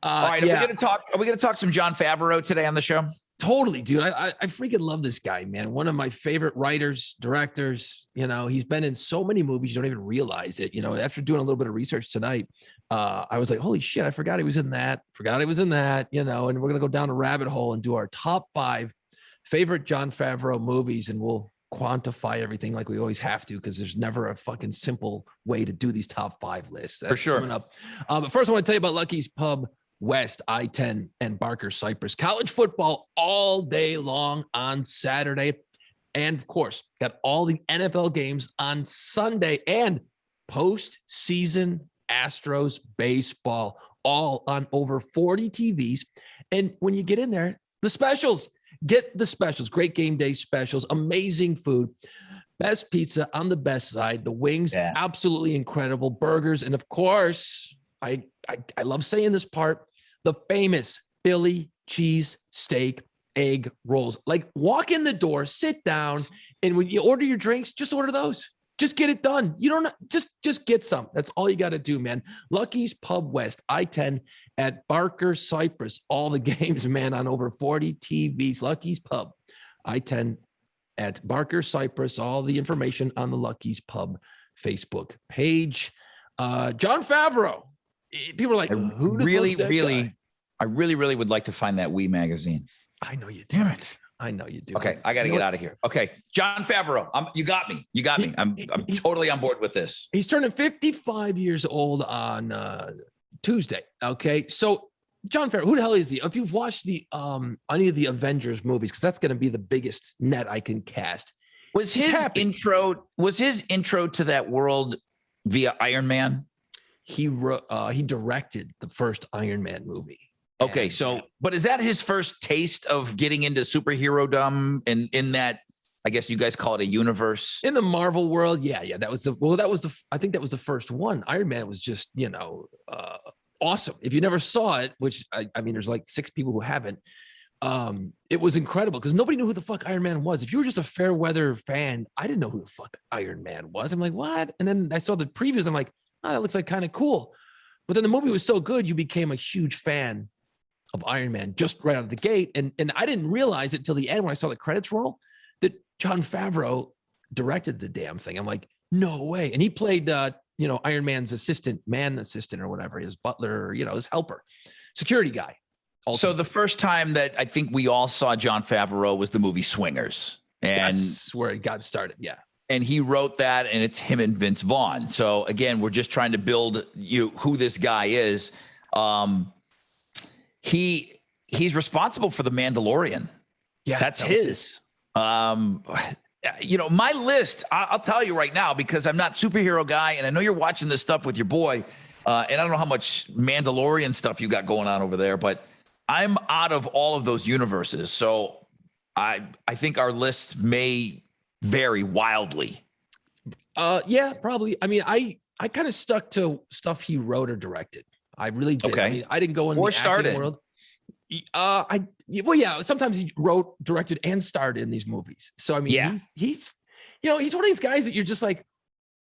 All right. Are we going to talk some Jon Favreau today on the show? Totally, dude. I freaking love this guy, man. One of my favorite writers, directors. He's been in so many movies you don't even realize it. After doing a little bit of research tonight, I was like, holy shit, I forgot he was in that. And we're gonna go down a rabbit hole and do our top 5 favorite Jon Favreau movies, and we'll quantify everything like we always have to, because there's never a fucking simple way to do these top 5 lists. That's for sure. Coming up. But first, I want to tell you about Lucky's Pub West, I-10, and Barker Cypress. College football all day long on Saturday. And of course, got all the NFL games on Sunday, and postseason Astros baseball, all on over 40 TVs. And when you get in there, the specials, get the specials, great game day specials, amazing food, best pizza on the best side, the wings, absolutely incredible, burgers. And of course, I love saying this part, the famous Philly cheese steak egg rolls. Like, walk in the door, sit down, and when you order your drinks, just order those. Just get it done. You don't just get some. That's all you got to do, man. Lucky's Pub West, I-10 at Barker Cypress. All the games, man, on over 40 TVs. Lucky's Pub, I-10 at Barker Cypress. All the information on the Lucky's Pub Facebook page. Jon Favreau. People are like, who the fuck's that guy? I really would like to find that Wii magazine. I know you do. Damn it. I know you do. Okay, I got to get out of here. Okay, Jon Favreau, you got me. I'm totally on board with this. He's turning 55 years old on Tuesday. Okay, so Jon Favreau, who the hell is he? If you've watched the any of the Avengers movies, because that's going to be the biggest net I can cast. Was his intro to that world via Iron Man? He directed the first Iron Man movie. Okay, but is that his first taste of getting into superhero-dom and in that, I guess you guys call it a universe? In the Marvel world, yeah. I think that was the first one. Iron Man was just, awesome. If you never saw it, which I mean, there's like 6 people who haven't, it was incredible because nobody knew who the fuck Iron Man was. If you were just a fair weather fan, I didn't know who the fuck Iron Man was. I'm like, what? And then I saw the previews. I'm like, oh, that looks like kind of cool. But then the movie was so good, you became a huge fan of Iron Man just right out of the gate. And I didn't realize it till the end when I saw the credits roll that Jon Favreau directed the damn thing. I'm like, no way. And he played, Iron Man's assistant or whatever, his butler, his helper, security guy. Also. So the first time that I think we all saw Jon Favreau was the movie Swingers. And that's where it got started. Yeah. And he wrote that, and it's him and Vince Vaughn. So again, we're just trying to build who this guy is. He's responsible for the Mandalorian. Yeah, that's his. My list, I'll tell you right now, because I'm not superhero guy, and I know you're watching this stuff with your boy, and I don't know how much Mandalorian stuff you got going on over there, but I'm out of all of those universes. So I think our lists may vary wildly. Yeah, probably. I mean, I kind of stuck to stuff he wrote or directed. I really did. Okay. I mean, I didn't go in or the started acting world. Sometimes he wrote, directed, and starred in these movies. So I mean, he's one of these guys that you're just like,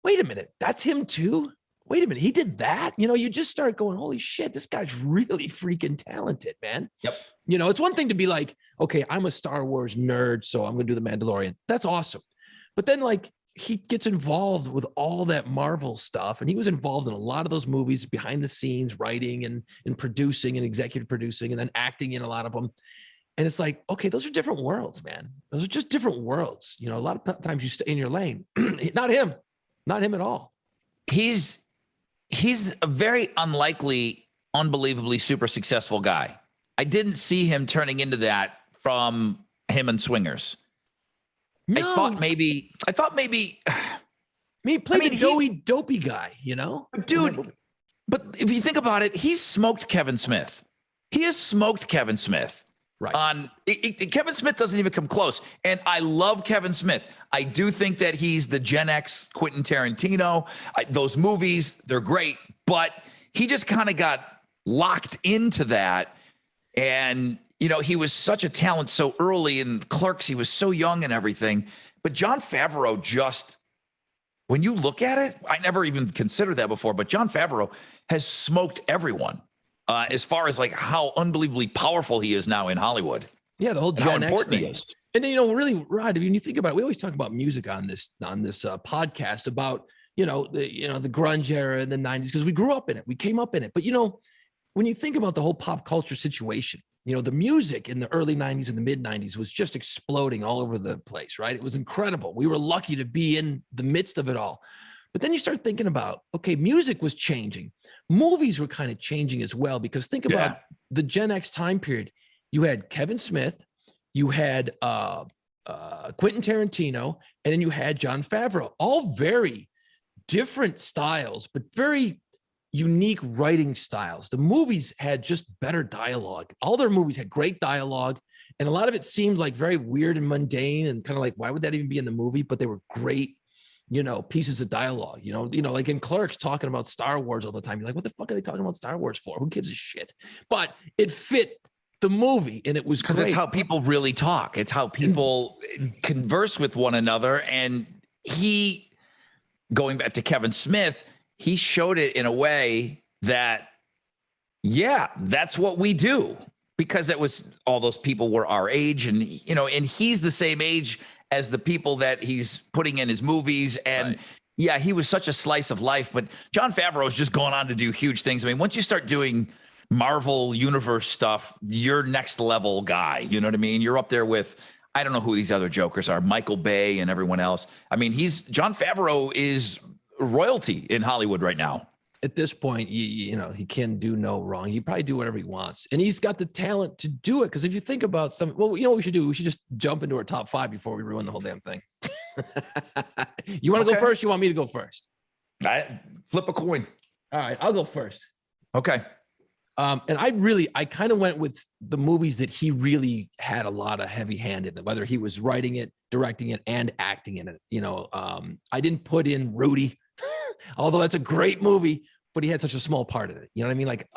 wait a minute, that's him too. Wait a minute, he did that. You just start going, holy shit, this guy's really freaking talented, man. Yep. It's one thing to be like, okay, I'm a Star Wars nerd, so I'm gonna do the Mandalorian. That's awesome. But then he gets involved with all that Marvel stuff, and he was involved in a lot of those movies behind the scenes, writing and producing and executive producing, and then acting in a lot of them. And it's like, okay, those are different worlds, man. Those are just different worlds. A lot of times you stay in your lane. Not him at all. He's a very unlikely, unbelievably super successful guy. I didn't see him turning into that from him and Swingers. No. I thought maybe. He played the dopey guy, dude. But if you think about it, he's smoked Kevin Smith. He has smoked Kevin Smith. Right. Kevin Smith doesn't even come close. And I love Kevin Smith. I do think that he's the Gen X Quentin Tarantino. Those movies, they're great, but he just kind of got locked into that. And he was such a talent so early in Clerks. He was so young and everything. But Jon Favreau just, when you look at it, I never even considered that before, but Jon Favreau has smoked everyone as far as how unbelievably powerful he is now in Hollywood. Yeah, the whole Gen X thing. And then, really, Rod, when you think about it, we always talk about music on this podcast about, the grunge era in the 90s, because we grew up in it. We came up in it. But, when you think about the whole pop culture situation, the music in the early 90s and the mid 90s was just exploding all over the place, right? It was incredible. We were lucky to be in the midst of it all. But then you start thinking about, okay, music was changing. Movies were kind of changing as well, because think about the Gen X time period. You had Kevin Smith, you had Quentin Tarantino, and then you had Jon Favreau, all very different styles, but very unique writing styles. The movies had just better dialogue. All their movies had great dialogue, and a lot of it seemed like very weird and mundane and kind of like, why would that even be in the movie? But they were great, pieces of dialogue, like in Clerks talking about Star Wars all the time. You're like, what the fuck are they talking about Star Wars for? Who gives a shit? But it fit the movie, and it was great. Because it's how people really talk. It's how people converse with one another. And going back to Kevin Smith, he showed it in a way that, yeah, that's what we do, because it was all those people were our age, and and he's the same age as the people that he's putting in his movies. And Right. yeah, he was such a slice of life. But Jon Favreau has just gone on to do huge things. I mean, once you start doing Marvel Universe stuff, you're next level guy. You know what I mean? You're up there with, I don't know who these other jokers are, Michael Bay and everyone else. I mean, Jon Favreau is royalty in Hollywood right now. At this point, he can do no wrong. He probably do whatever he wants, and he's got the talent to do it. Because if you think about what we should do? We should just jump into our top 5 before we ruin the whole damn thing. You want to go first? You want me to go first? Flip a coin. All right, I'll go first. Okay. And I kind of went with the movies that he really had a lot of heavy hand in, whether he was writing it, directing it, and acting in it. I didn't put in Rudy, although that's a great movie, but he had such a small part in it. You know what I mean? Like,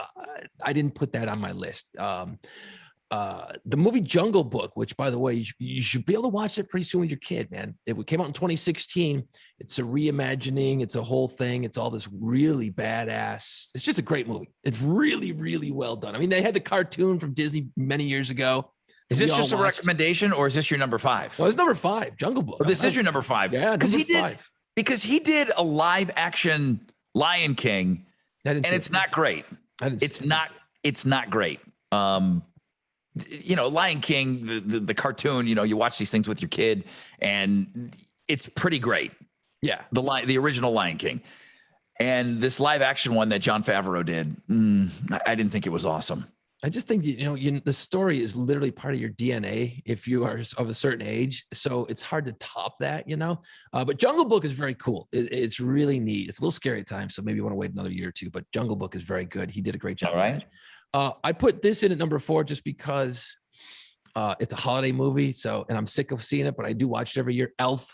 I didn't put that on my list. The movie Jungle Book, which, by the way, you should be able to watch it pretty soon with your kid, man. It came out in 2016. It's a reimagining. It's a whole thing. It's all this really badass. It's just a great movie. It's really, really well done. I mean, they had the cartoon from Disney many years ago. Is this just a recommendation, or is this your number 5? No, it's number 5, Jungle Book. Oh, this is your number 5. Yeah, because he did a live action Lion King, and it's not great. It's not great. Lion King, the cartoon, you watch these things with your kid, and it's pretty great. Yeah. The original Lion King. And this live action one that Jon Favreau did, I didn't think it was awesome. I just think, the story is literally part of your DNA if you are of a certain age. So it's hard to top that, But Jungle Book is very cool. It's really neat. It's a little scary at times, so maybe you want to wait another year or two, but Jungle Book is very good. He did a great job. All right. I put this in at number 4 just because it's a holiday movie. And I'm sick of seeing it, but I do watch it every year. Elf.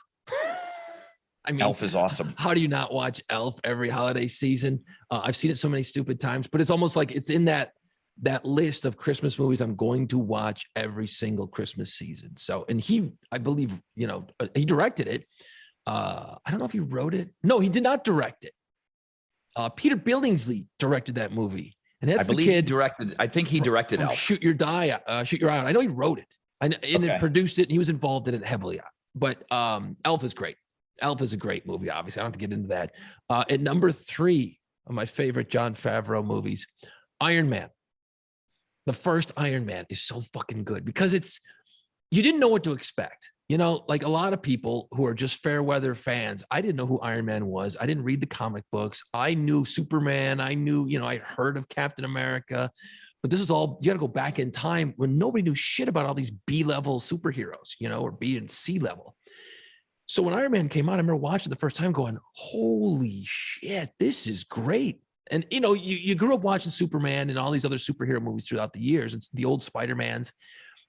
I mean, Elf is awesome. How do you not watch Elf every holiday season? I've seen it so many stupid times, but it's almost like it's in that list of Christmas movies I'm going to watch every single Christmas season. So, and I believe, he directed it. I don't know if he wrote it. No, he did not direct it. Peter Billingsley directed that movie. And that's I believe the kid he directed. I think he directed Elf. Shoot Your Eye Out. I know he wrote it and it produced it. And he was involved in it heavily. But Elf is great. Elf is a great movie. Obviously, I don't have to get into that. At number 3 of my favorite Jon Favreau movies, Iron Man. The first Iron Man is so fucking good because you didn't know what to expect. Like a lot of people who are just fair weather fans, I didn't know who Iron Man was. I didn't read the comic books. I knew Superman. I knew, I heard of Captain America, but this is all, you got to go back in time when nobody knew shit about all these B-level superheroes, or B and C level. So when Iron Man came out, I remember watching the first time going, holy shit, this is great. And, you grew up watching Superman and all these other superhero movies throughout the years. It's the old Spider-Mans.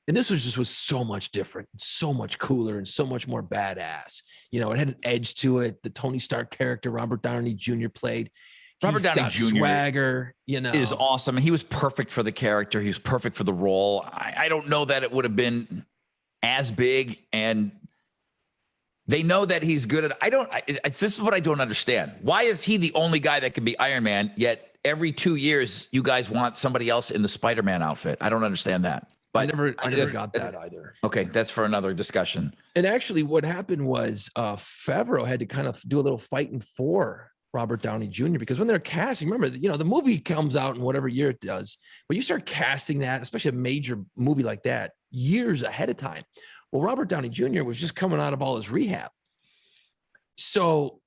And this was so much different, so much cooler, and so much more badass. It had an edge to it. The Tony Stark character Robert Downey Jr. played. Robert Downey Jr. swagger, is awesome. He was perfect for the character. He was perfect for the role. I don't know that it would have been as big, and they know that he's good at. This is what I don't understand. Why is he the only guy that can be Iron Man? Yet every 2 years, you guys want somebody else in the Spider-Man outfit. I don't understand that. But I never got that either. Okay, that's for another discussion. And actually, what happened was Favreau had to kind of do a little fighting for Robert Downey Jr. because when they're casting, remember, the movie comes out in whatever year it does, but you start casting that, especially a major movie like that, years ahead of time. Well, Robert Downey Jr. was just coming out of all his rehab. So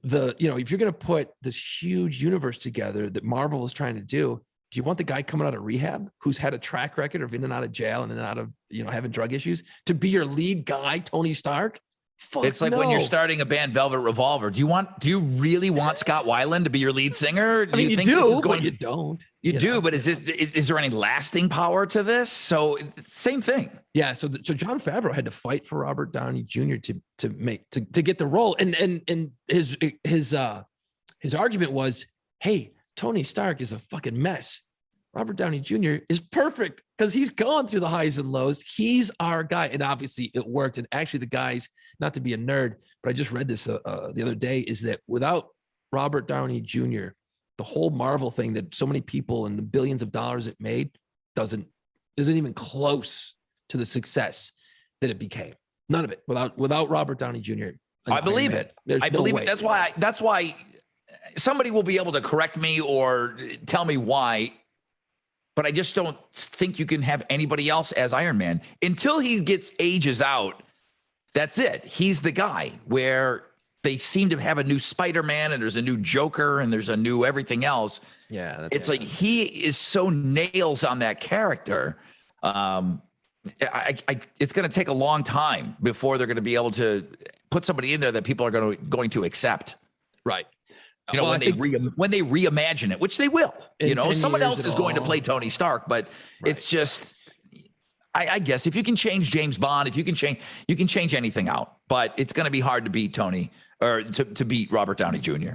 if you're going to put this huge universe together that Marvel is trying to do you want the guy coming out of rehab who's had a track record of in and out of jail and in and out of, having drug issues to be your lead guy, Tony Stark? Fuck, it's like when you're starting a band, Velvet Revolver. Do you really want Scott Weiland to be your lead singer? I mean, you do, but you don't. You do, but is there any lasting power to this? So same thing. Yeah. So Jon Favreau had to fight for Robert Downey Jr. to get the role, and his argument was, hey, Tony Stark is a fucking mess. Robert Downey Jr. is perfect because he's gone through the highs and lows. He's our guy. And obviously it worked. And actually the guys, not to be a nerd, but I just read this the other day, is that without Robert Downey Jr., the whole Marvel thing that so many people and the billions of dollars it made isn't even close to the success that it became. None of it without Robert Downey Jr. I believe it. I believe it. That's why somebody will be able to correct me or tell me why. But I just don't think you can have anybody else as Iron Man until he ages out. That's it. He's the guy where they seem to have a new Spider-Man and there's a new Joker and there's a new everything else. Yeah. It's like he is so nails on that character. It's going to take a long time before they're going to be able to put somebody in there that people are going to accept. Right. You know, when they reimagine it, which they will, you know, someone else is going to play Tony Stark, but it's just, I guess if you can change James Bond, if you can change anything out, but it's going to be hard to beat Tony or to beat Robert Downey Jr.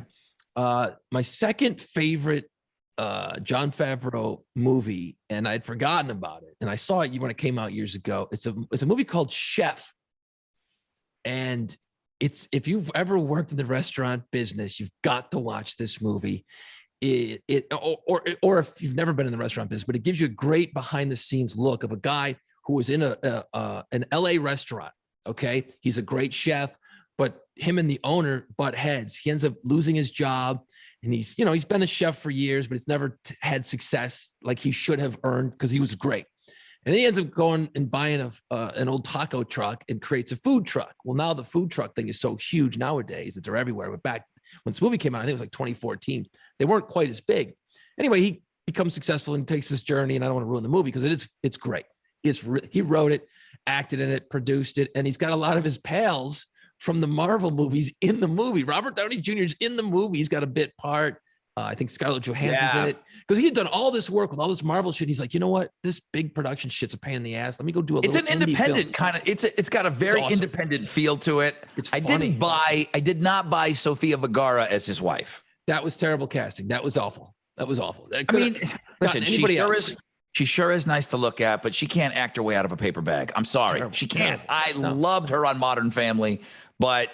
My second favorite Jon Favreau movie, and I'd forgotten about it, and I saw it when it came out years ago. It's a movie called Chef, and if you've ever worked in the restaurant business, you've got to watch this movie. Or if you've never been in the restaurant business, but it gives you a great behind the scenes look of a guy who was in an LA restaurant. Okay, he's a great chef, but him and the owner butt heads. He ends up losing his job. And he's been a chef for years, but he's never had success like he should have earned because he was great. And then he ends up going and buying an old taco truck and creates a food truck. Well, now the food truck thing is so huge nowadays that they're everywhere. But back when this movie came out, I think it was like 2014, they weren't quite as big. Anyway, he becomes successful and takes this journey. And I don't want to ruin the movie because it's great. He wrote it, acted in it, produced it, and he's got a lot of his pals from the Marvel movies in the movie. Robert Downey Jr. is in the movie. He's got a bit part. I think Scarlett Johansson's in it because he had done all this work with all this Marvel shit. He's like, you know what? This big production shit's a pain in the ass. Let me go do a little. It's an independent kind of. It's got a very independent feel to it. It's funny. I did not buy Sofia Vergara as his wife. That was terrible casting. That was awful. I mean, listen, she sure is nice to look at, but she can't act her way out of a paper bag. I'm sorry. She can't. I loved her on Modern Family, but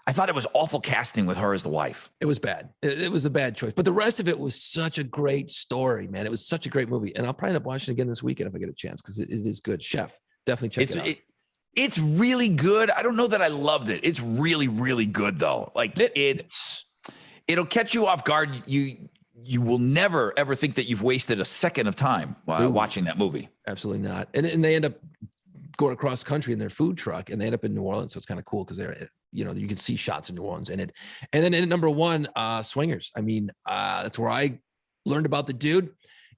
I thought it was awful casting with her as the wife. It was bad. It was a bad choice. But the rest of it was such a great story, man. It was such a great movie. And I'll probably end up watching it again this weekend if I get a chance because it is good. Chef, definitely check it out. It's really good. I don't know that I loved it. It's really, really good, though. Like, it'll catch you off guard. You will never, ever think that you've wasted a second of time while watching that movie. Absolutely not. And they end up going across country in their food truck and they end up in New Orleans. So it's kind of cool because they're, you can see shots in New Orleans in it. And then in number one, Swingers. I mean, that's where I learned about the dude.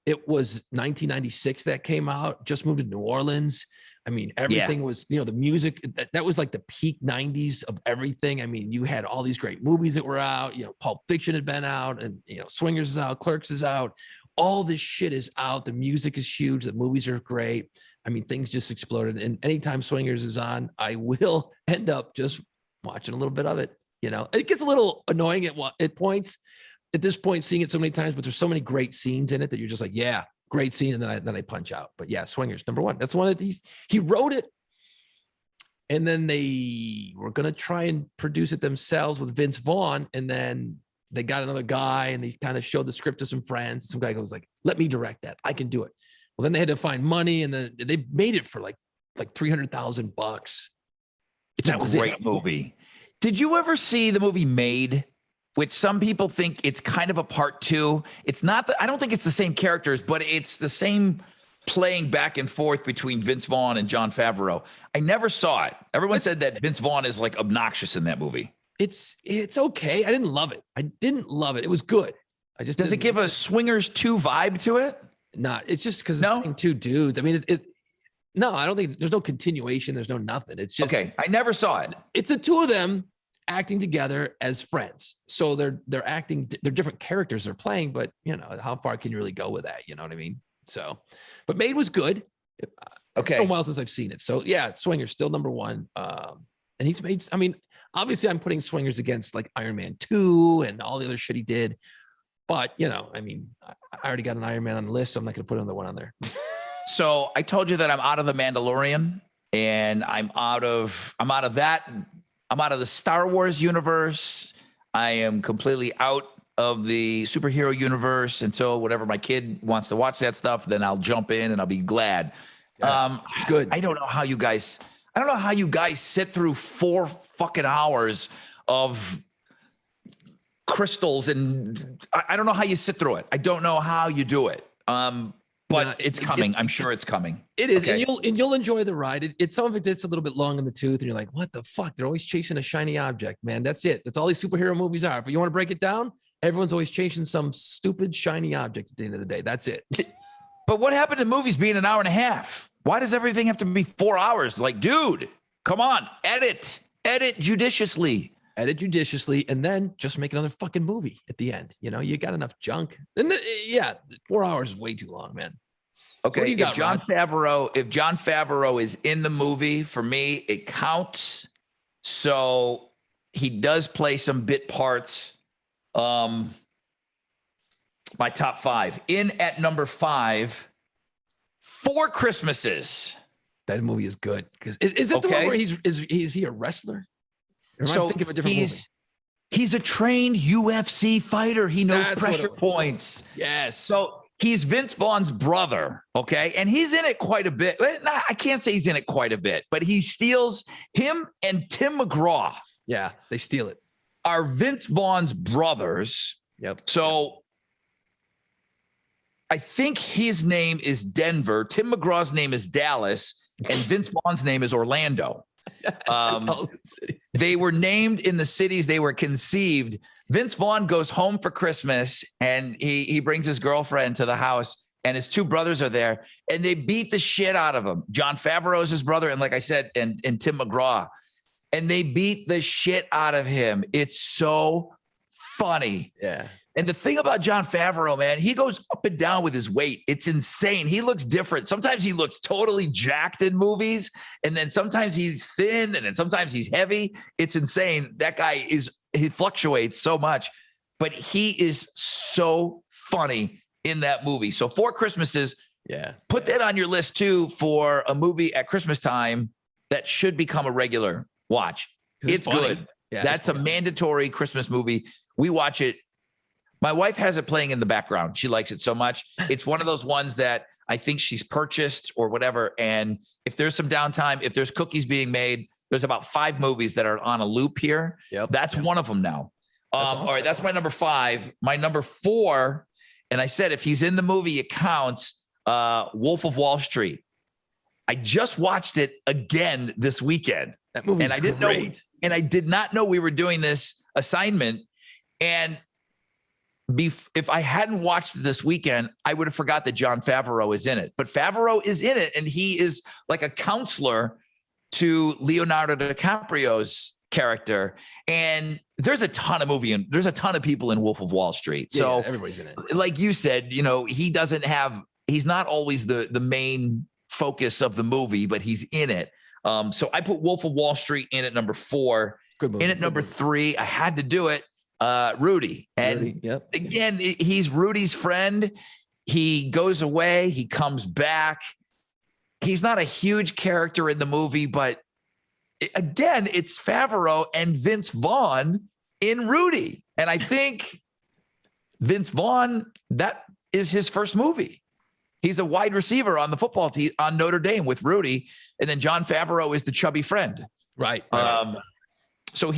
It was 1996 that came out, just moved to New Orleans. I mean, everything was, the music, that was like the peak 90s of everything. I mean, you had all these great movies that were out, Pulp Fiction had been out and, Swingers is out, Clerks is out. All this shit is out. The music is huge. The movies are great. I mean, things just exploded. And anytime Swingers is on, I will end up just watching a little bit of it. It gets a little annoying at points. At this point, seeing it so many times, but there's so many great scenes in it that you're just like, yeah, great scene. And then I punch out. But yeah, Swingers, number one. That's the one that he wrote it. And then they were going to try and produce it themselves with Vince Vaughn. And then they got another guy and they kind of showed the script to some friends. Some guy goes like, let me direct that. I can do it. Well, then they had to find money and then they made it for like $300,000. It's a great movie. Did you ever see the movie Made? Which some people think it's kind of a part two. It's not. I don't think it's the same characters, but it's the same playing back and forth between Vince Vaughn and Jon Favreau. I never saw it. Everyone said that Vince Vaughn is like obnoxious in that movie. It's okay. I didn't love it. It was good. Does it give a Swingers 2 vibe to it? Nah, it's just because it's the two dudes. I mean, no, I don't think there's no continuation. There's no nothing. It's just okay. I never saw it. It's the two of them acting together as friends. So they're acting, they're different characters they're playing, but how far can you really go with that? You know what I mean? So, but Made was good. Okay. It's been a while since I've seen it. So yeah, Swingers still number one. And he's made, I mean, obviously I'm putting Swingers against like Iron Man 2 and all the other shit he did. But, you know, I mean, I already got an Iron Man on the list, so I'm not going to put another one on there. So I told you that I'm out of the Mandalorian, and I'm out of that. I'm out of the Star Wars universe. I am completely out of the superhero universe. And so whenever my kid wants to watch that stuff, then I'll jump in and I'll be glad. Yeah, it's good. I don't know how you guys sit through 4 fucking hours of crystals, and I don't know how you sit through it. I don't know how you do it. But it's coming. I'm sure it's coming. It is, okay? and you'll enjoy the ride. It's some of it that's a little bit long in the tooth, and you're like, "What the fuck?" They're always chasing a shiny object, man. That's it. That's all these superhero movies are. But you want to break it down? Everyone's always chasing some stupid shiny object at the end of the day. That's it. But what happened to movies being an hour and a half? Why does everything have to be 4 hours? Like, dude, come on, edit judiciously. Edit judiciously, and then just make another fucking movie at the end. You know, you got enough junk. And 4 hours is way too long, man. Okay, So if Jon Favreau is in the movie, for me, it counts. So he does play some bit parts. My top 5. In at number 5, 4 Christmases. That movie is good. Because is it the one where is he a wrestler? Or am I thinking of a different movie? He's a trained UFC fighter. He knows pressure points. Yes. So he's Vince Vaughn's brother, okay? And he's in it quite a bit. I can't say he's in it quite a bit, but he steals him and Tim McGraw. Yeah, they steal it. Are Vince Vaughn's brothers. Yep. So I think his name is Denver. Tim McGraw's name is Dallas, and Vince Vaughn's name is Orlando. They were named in the cities they were conceived. Vince Vaughn goes home for Christmas, and he brings his girlfriend to the house, and his 2 brothers are there, and they beat the shit out of him. Jon Favreau is his brother, and like I said, and Tim McGraw, and they beat the shit out of him. It's so funny. Yeah. And the thing about Jon Favreau, man, he goes up and down with his weight. It's insane. He looks different. Sometimes he looks totally jacked in movies, and then sometimes he's thin, and then sometimes he's heavy. It's insane. That guy he fluctuates so much, but he is so funny in that movie. So 4 Christmases. Yeah. Put that on your list too for a movie at Christmas time that should become a regular watch. It's good. Yeah, that's a mandatory Christmas movie. We watch it. My wife has it playing in the background. She likes it so much. It's one of those ones that I think she's purchased or whatever. And if there's some downtime, if there's cookies being made, there's about 5 movies that are on a loop here. Yep. That's one of them now. Awesome. All right, that's my number 5. My number 4, and I said if he's in the movie, it counts. Wolf of Wall Street. I just watched it again this weekend. That movie is great. And I did not know we were doing this assignment. And if I hadn't watched it this weekend, I would have forgot that Jon Favreau is in it. But Favreau is in it, and he is like a counselor to Leonardo DiCaprio's character. And there's a ton of there's a ton of people in Wolf of Wall Street. So everybody's in it. Like you said, you know, he's not always the main focus of the movie, but he's in it. So I put Wolf of Wall Street in at number 4. Good movie. In at number 3, I had to do it. Rudy. And again, he's Rudy's friend. He goes away. He comes back. He's not a huge character in the movie, but again, it's Favreau and Vince Vaughn in Rudy. And I think Vince Vaughn, that is his first movie. He's a wide receiver on the football team on Notre Dame with Rudy. And then Jon Favreau is the chubby friend. Right. So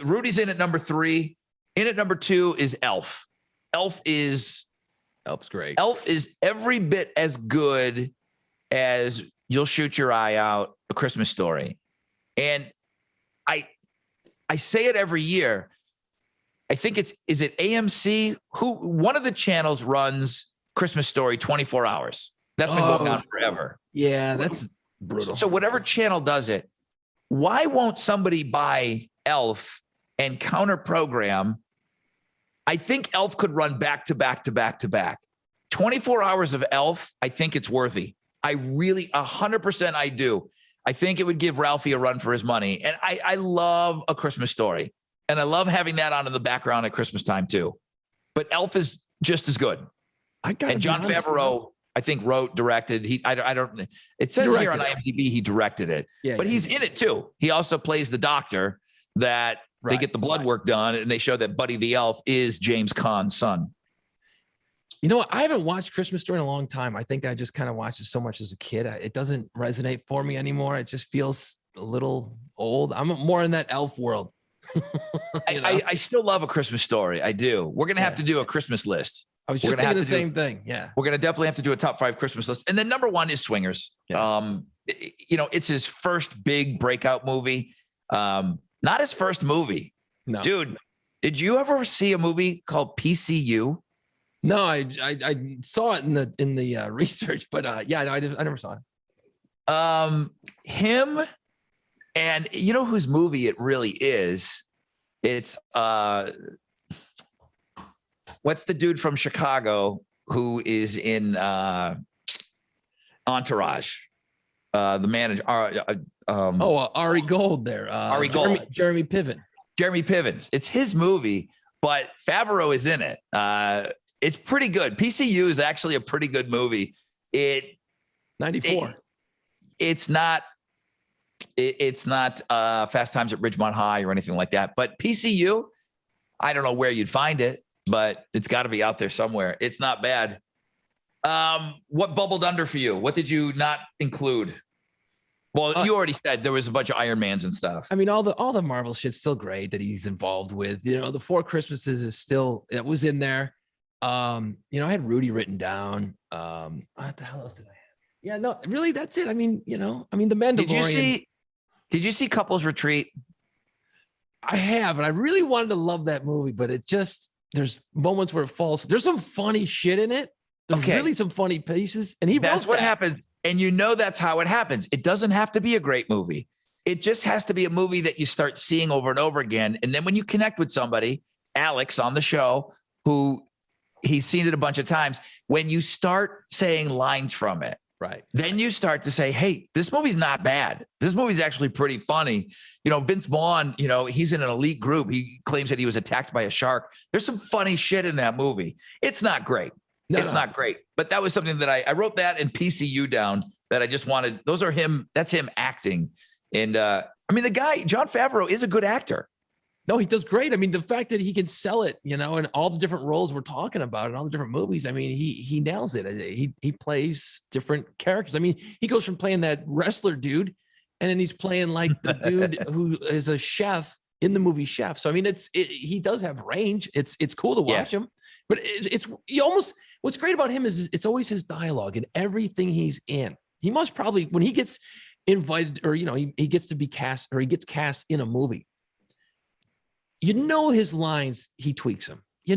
Rudy's in at number 3. In at number 2 is Elf. Elf's great. Elf is every bit as good as You'll Shoot Your Eye Out, A Christmas Story. And I say it every year. I think is it AMC? One of the channels runs Christmas Story 24 hours. That's been going on forever. Yeah, that's brutal. So whatever channel does it, why won't somebody buy Elf and counter program? I think Elf could run back to back to back to back. 24 hours of Elf, I think it's worthy. I really, 100% I do. I think it would give Ralphie a run for his money. And I love A Christmas Story. And I love having that on in the background at Christmas time too. But Elf is just as good. And Jon Favreau, I think, wrote, directed. I don't. It says here on IMDb he directed it, but he's in it too. He also plays the doctor that they get the blood work done, and they show that Buddy the Elf is James Caan's son. You know what? I haven't watched Christmas Story in a long time. I think I just kind of watched it so much as a kid. It doesn't resonate for me anymore. It just feels a little old. I'm more in that elf world. I still love A Christmas Story. I do. We're going to have to do a Christmas list. I was just thinking the same thing. Yeah. We're going to definitely have to do a top 5 Christmas list. And then number 1 is Swingers. Yeah. It's his first big breakout movie. Not his first movie. No. Dude, did you ever see a movie called PCU? No, I saw it in the research, but I never saw it. Him, and you know whose movie it really is? It's what's the dude from Chicago who is in Entourage? The manager. Ari Gold there. Ari Gold. Jeremy Piven. Jeremy Pivens. It's his movie, but Favreau is in it. It's pretty good. PCU is actually a pretty good movie. 94. It's not Fast Times at Ridgemont High or anything like that. But PCU, I don't know where you'd find it, but it's got to be out there somewhere. It's not bad. What bubbled under for you? What did you not include? Well, you already said there was a bunch of Iron Mans and stuff. I mean, all the Marvel shit's still great that he's involved with. The Four Christmases is still, it was in there. I had Rudy written down. What the hell else did I have? Yeah, no, really, that's it. I mean, The Mandalorian. Did you see Couples Retreat? I have, and I really wanted to love that movie, but there's moments where it falls. There's some funny shit in it. There's really some funny pieces, and that's what happens. And that's how it happens. It doesn't have to be a great movie. It just has to be a movie that you start seeing over and over again. And then when you connect with somebody, Alex on the show, who he's seen it a bunch of times, when you start saying lines from it, right, then you start to say, hey, this movie's not bad. This movie's actually pretty funny. Vince Vaughn, he's in an elite group. He claims that he was attacked by a shark. There's some funny shit in that movie. It's not great. It's not great, but that was something that I wrote that in PCU down that I just wanted. Those are him. That's him acting. And the guy, Jon Favreau, is a good actor. No, he does great. I mean, the fact that he can sell it, in all the different roles we're talking about and all the different movies. I mean, he nails it. He plays different characters. I mean, he goes from playing that wrestler dude, and then he's playing like the dude who is a chef in the movie Chef. So I mean, he does have range. It's cool to watch him, but what's great about him is it's always his dialogue and everything he's in. He must probably, when he gets invited or, he gets to be cast or he gets cast in a movie, his lines, he tweaks them. He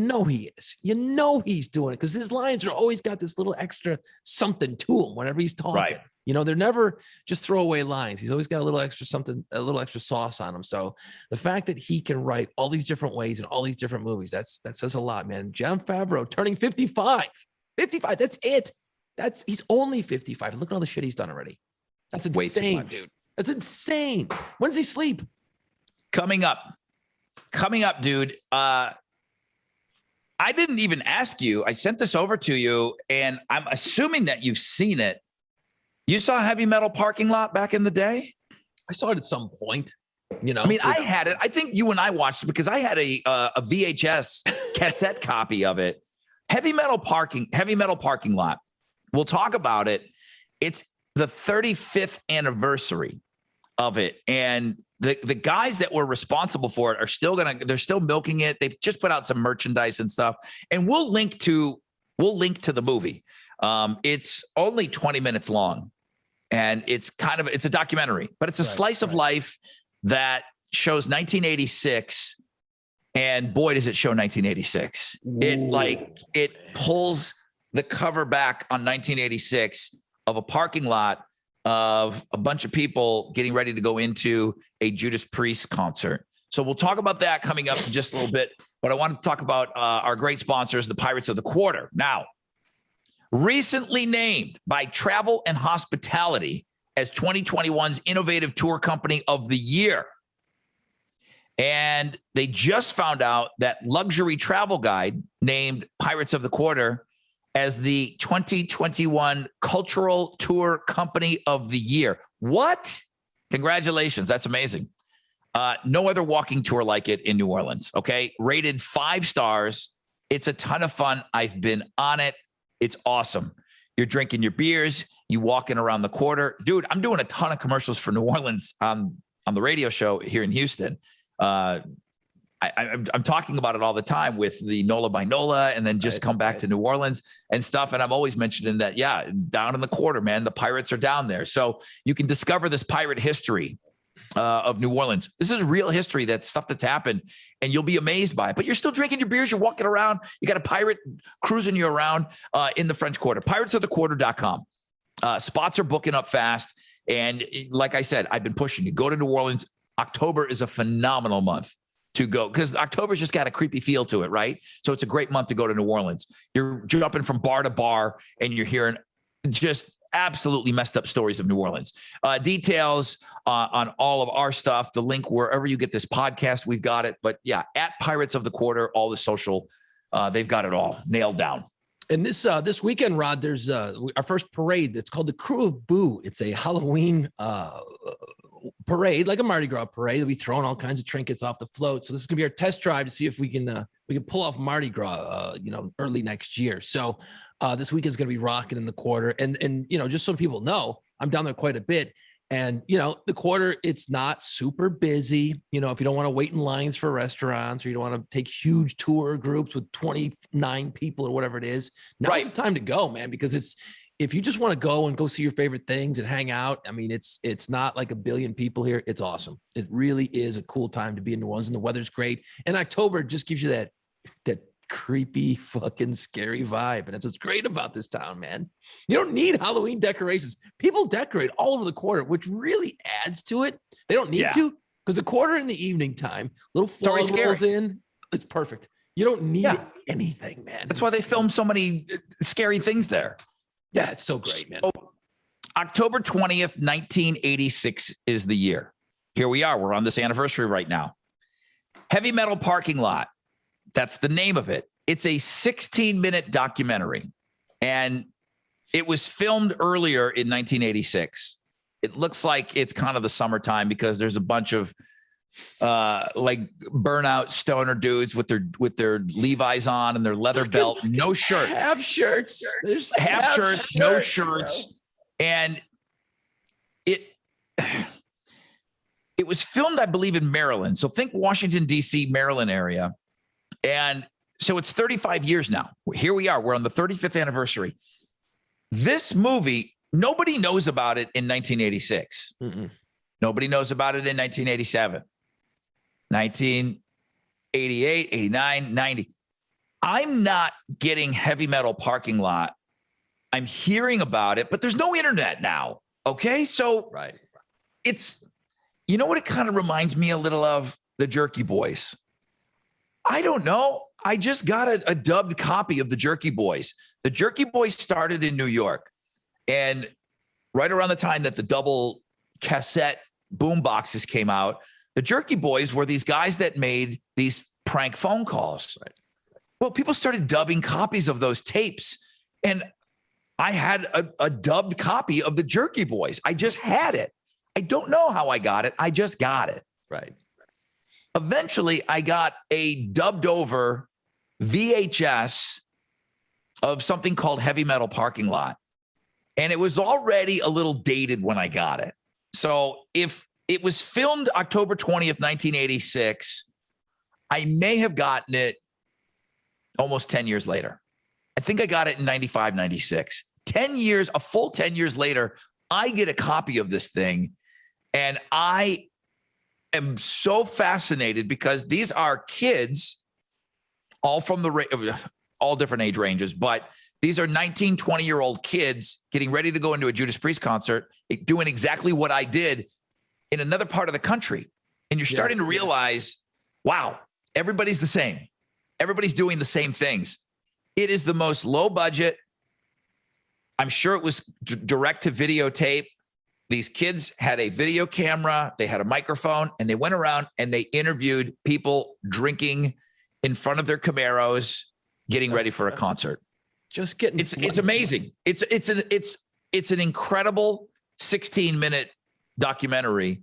is. He's doing it because his lines are always got this little extra something to him whenever he's talking. Right. They're never just throwaway lines. He's always got a little extra something, a little extra sauce on him. So the fact that he can write all these different ways in all these different movies, that says a lot, man. Jon Favreau turning 55. 55, that's it. He's only 55. Look at all the shit he's done already. That's insane, dude. That's insane. When does he sleep? Coming up, dude. I didn't even ask you. I sent this over to you, and I'm assuming that you've seen it. You saw Heavy Metal Parking Lot back in the day? I saw it at some point. I had it. I think you and I watched it because I had a VHS cassette copy of it. Heavy Metal Parking Lot. We'll talk about it. It's the 35th anniversary of it, and the guys that were responsible for it they're still milking it. They've just put out some merchandise and stuff, and we'll link to the movie. It's only 20 minutes long, and it's a documentary, but it's a slice of life that shows 1986. And boy, does it show 1986. Ooh. It pulls the cover back on 1986 of a parking lot of a bunch of people getting ready to go into a Judas Priest concert. So we'll talk about that coming up in just a little bit. But I wanted to talk about our great sponsors, the Pirates of the Quarter. Now, recently named by Travel and Hospitality as 2021's Innovative Tour Company of the Year. And they just found out that luxury travel guide named Pirates of the Quarter as the 2021 Cultural Tour Company of the Year. What? Congratulations. That's amazing. No other walking tour like it in New Orleans. Okay. Rated 5 stars. It's a ton of fun. I've been on it. It's awesome. You're drinking your beers. You walking around the quarter. Dude, I'm doing a ton of commercials for New Orleans on the radio show here in Houston. I'm talking about it all the time with the NOLA by NOLA, and then just come back to New Orleans and stuff. And I'm always mentioning that, yeah, down in the quarter, man, the pirates are down there. So you can discover this pirate history of New Orleans. This is real history. That's stuff that's happened, and you'll be amazed by it. But you're still drinking your beers. You're walking around. You got a pirate cruising you around in the French Quarter. Piratesofthequarter.com. Spots are booking up fast. And like I said, I've been pushing you. Go to New Orleans. October is a phenomenal month to go, because October's just got a creepy feel to it, right? So it's a great month to go to New Orleans. You're jumping from bar to bar, and you're hearing just absolutely messed up stories of New Orleans. Details on all of our stuff, the link wherever you get this podcast, we've got it. But yeah, at Pirates of the Quarter, all the social, they've got it all nailed down. And this weekend, Rod, there's our first parade. It's called the Crew of Boo. It's a Halloween parade, like a Mardi Gras parade. They'll be throwing all kinds of trinkets off the float. So this is gonna be our test drive to see if we can pull off Mardi Gras, early next year. So this weekend's gonna be rocking in the quarter. And just so people know, I'm down there quite a bit. And the quarter, it's not super busy. If you don't want to wait in lines for restaurants, or you don't want to take huge tour groups with 29 people or whatever it is, now's the time to go, man, because if you just want to go and go see your favorite things and hang out, I mean, it's not like a billion people here. It's awesome. It really is a cool time to be in New Orleans, and the weather's great. And October just gives you that creepy, fucking scary vibe. And that's what's great about this town, man. You don't need Halloween decorations. People decorate all over the quarter, which really adds to it. They don't need to, because the quarter in the evening time, little fog rolls in. It's perfect. You don't need anything, man. That's why they film so many scary things there. Yeah, it's so great, man. So, October 20th, 1986 is the year. Here we are. We're on this anniversary right now. Heavy Metal Parking Lot. That's the name of it. It's a 16-minute documentary, and it was filmed earlier in 1986. It looks like it's kind of the summertime, because there's a bunch of like burnout stoner dudes with their Levi's on and their leather belt, no shirt, half shirts. There's half shirts, no shirts, bro. And it was filmed, I believe, in Maryland. So think Washington, D.C., Maryland area. And so it's 35 years now. Here we are. We're on the 35th anniversary. This movie, nobody knows about it in 1986. Mm-mm. Nobody knows about it in 1987, 1988, 89, 90. I'm not getting Heavy Metal Parking Lot. I'm hearing about it, but there's no internet now. Okay. So it's, what it kind of reminds me a little of? The Jerky Boys. I don't know. I just got a dubbed copy of the Jerky Boys. The Jerky Boys started in New York, and right around the time that the double cassette boom boxes came out, the Jerky Boys were these guys that made these prank phone calls. Right. Well, people started dubbing copies of those tapes, and I had a dubbed copy of the Jerky Boys. I just had it. I don't know how I got it. I just got it. Right. Eventually, I got a dubbed over VHS of something called Heavy Metal Parking Lot. And it was already a little dated when I got it. So if it was filmed October 20th, 1986, I may have gotten it almost 10 years later. I think I got it in 95, 96. 10 years, a full 10 years later, I get a copy of this thing. And I am so fascinated, because these are kids, all from all different age ranges, but these are 19, 20-year-old kids getting ready to go into a Judas Priest concert, doing exactly what I did in another part of the country. And you're starting to realize, wow, everybody's the same. Everybody's doing the same things. It is the most low budget. I'm sure it was direct to videotape. These kids had a video camera, they had a microphone, and they went around and they interviewed people drinking in front of their Camaros, getting ready for a concert. Just getting it's amazing. It's an incredible 16-minute documentary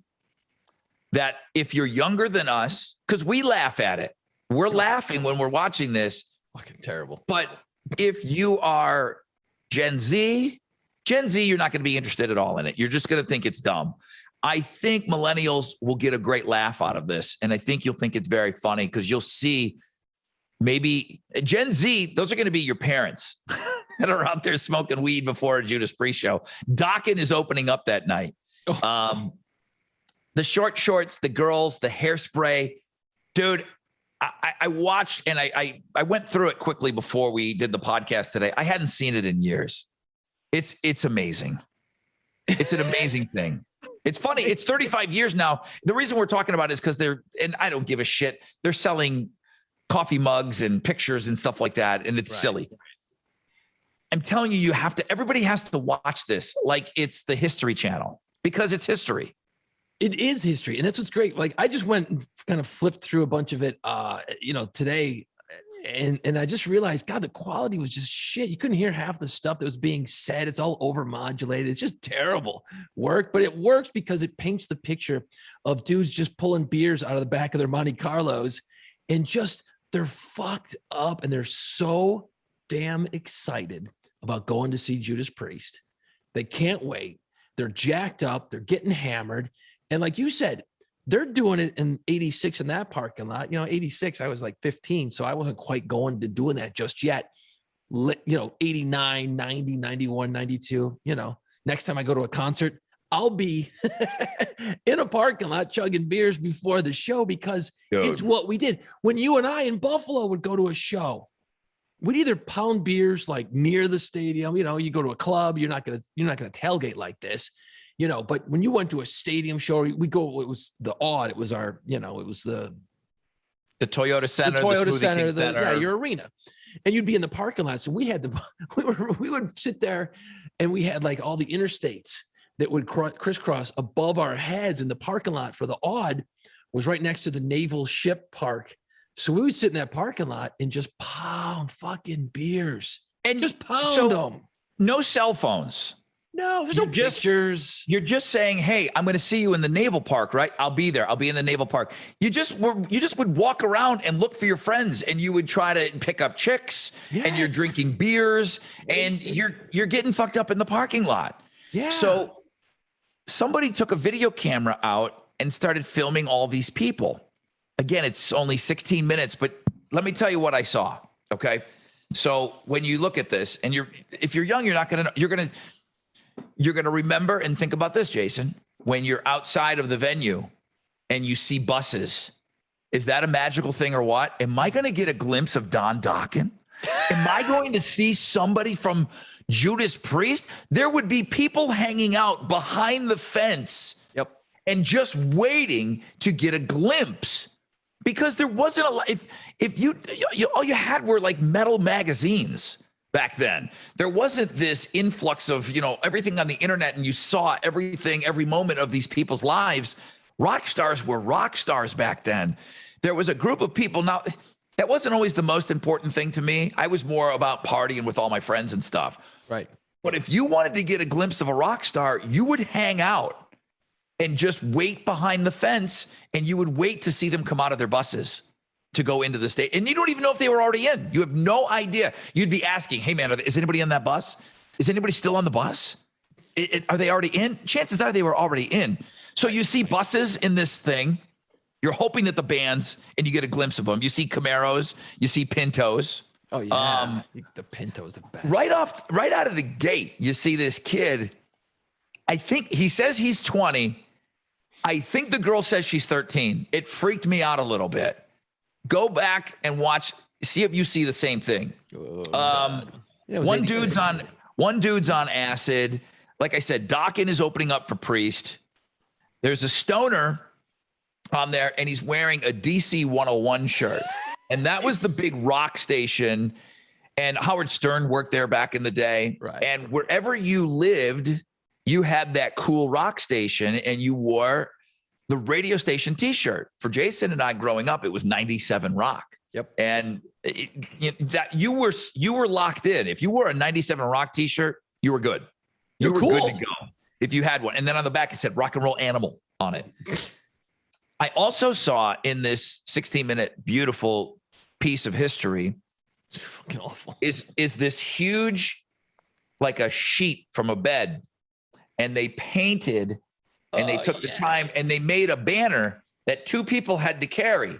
that if you're younger than us, because we laugh at it, we're laughing when we're watching this. Fucking terrible. But if you are Gen Z, you're not going to be interested at all in it. You're just going to think it's dumb. I think millennials will get a great laugh out of this. And I think you'll think it's very funny because you'll see maybe Gen Z, those are going to be your parents that are out there smoking weed before a Judas Priest show. Dokken is opening up that night. The short shorts, the girls, the hairspray. Dude, I watched and I went through it quickly before we did the podcast today. I hadn't seen it in years. It's amazing. It's an amazing thing. It's funny. It's 35 years now. The reason we're talking about it is because and I don't give a shit. They're selling coffee mugs and pictures and stuff like that. And it's silly. I'm telling you, everybody has to watch this like it's the History Channel because it's history. It is history. And that's what's great. Like I just went and kind of flipped through a bunch of it, today. And I just realized, God, the quality was just shit. You couldn't hear half the stuff that was being said. It's all over modulated. It's just terrible work, but it works because it paints the picture of dudes just pulling beers out of the back of their Monte Carlos and just, they're fucked up and they're so damn excited about going to see Judas Priest. They can't wait. They're jacked up. They're getting hammered. And like you said, they're doing it in 86 in that parking lot. 86, I was like 15, so I wasn't quite going to doing that just yet. 89, 90, 91, 92, next time I go to a concert, I'll be in a parking lot chugging beers before the show because it's what we did. When you and I in Buffalo would go to a show, we'd either pound beers like near the stadium, you go to a club, you're not gonna tailgate like this. But when you went to a stadium show, we go, it was the Odd, it was our, it was the Toyota Center, your arena. And you'd be in the parking lot. So we would sit there and we had like all the interstates that would crisscross above our heads in the parking lot for the Odd was right next to the Naval Ship Park. So we would sit in that parking lot and just pound fucking beers and just pound them. No cell phones. No, there's no pictures. You're just saying, hey, I'm going to see you in the Naval Park, right? I'll be there. I'll be in the Naval Park. You just would walk around and look for your friends and you would try to pick up chicks and you're drinking beers and you're getting fucked up in the parking lot. Yeah. So somebody took a video camera out and started filming all these people. Again, it's only 16 minutes, but let me tell you what I saw. Okay. So when you look at this and if you're young, you're going to remember and think about this, Jason, when you're outside of the venue and you see buses. Is that a magical thing or what? Am I going to get a glimpse of Don Dokken? Am I going to see somebody from Judas Priest? There would be people hanging out behind the fence and just waiting to get a glimpse because there wasn't a lot. If you all you had were like metal magazines. Back then, there wasn't this influx of, everything on the internet and you saw everything, every moment of these people's lives. Rock stars were rock stars back then. There was a group of people. Now, that wasn't always the most important thing to me. I was more about partying with all my friends and stuff. Right. But if you wanted to get a glimpse of a rock star, you would hang out and just wait behind the fence and you would wait to see them come out of their buses to go into the state. And you don't even know if they were already in. You have no idea. You'd be asking, hey man, is anybody on that bus? Is anybody still on the bus? Are they already in? Chances are they were already in. So you see buses in this thing. You're hoping that the bands, and you get a glimpse of them. You see Camaros, you see Pintos. Oh yeah, the Pinto's the best. Right out of the gate, you see this kid. I think he says he's 20. I think the girl says she's 13. It freaked me out a little bit. Go back and watch, see if you see the same thing. One dude's on acid. Like I said, Dokken is opening up for Priest. There's a stoner on there, and he's wearing a DC 101 shirt. And that was the big rock station. And Howard Stern worked there back in the day. Right. And wherever you lived, you had that cool rock station and you wore the radio station t-shirt. For Jason and I growing up, it was 97 Rock. Yep. And that you were locked in. If you wore a 97 Rock t-shirt, you were good. You were cool. good to go if you had one. And then on the back, it said Rock and Roll Animal on it. I also saw in this 16-minute beautiful piece of history, It's fucking awful. is this huge, like a sheet from a bed, and they painted and they took the time and they made a banner that two people had to carry,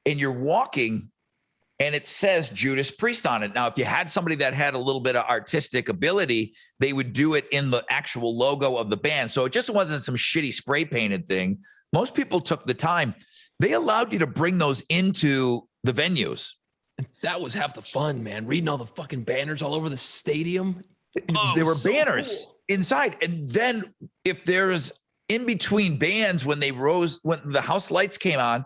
and you're walking and it says Judas Priest on it. Now, if you had somebody that had a little bit of artistic ability, they would do it in the actual logo of the band. So it just wasn't some shitty spray painted thing. Most people took the time. They allowed you to bring those into the venues. That was half the fun, man. Reading all the fucking banners all over the stadium. There were banners inside. And then if there's in between bands, when the house lights came on,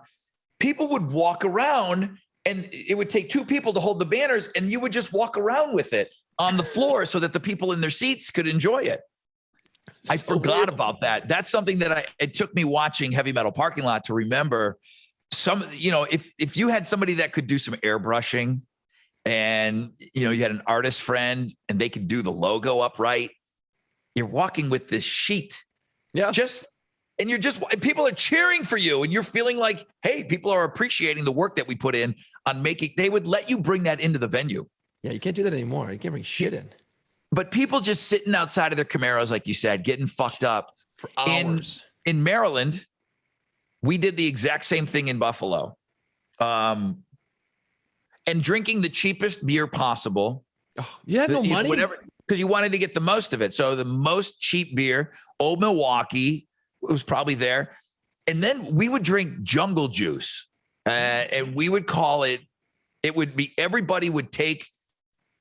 people would walk around and it would take two people to hold the banners, and you would just walk around with it on the floor so that the people in their seats could enjoy it. I forgot about that. That's something that it took me watching Heavy Metal Parking Lot to remember. If you had somebody that could do some airbrushing, and you had an artist friend and they could do the logo upright, you're walking with this sheet. Yeah. People are cheering for you, and you're feeling like, hey, people are appreciating the work that we put in on making. They would let you bring that into the venue. Yeah, you can't do that anymore. You can't bring shit in. But people just sitting outside of their Camaros, like you said, getting fucked up for hours. In Maryland, we did the exact same thing in Buffalo. And drinking the cheapest beer possible. Oh, you had no money? Because you wanted to get the most of it. So the most cheap beer, Old Milwaukee, was probably there. And then we would drink Jungle Juice. And we would call it would be, everybody would take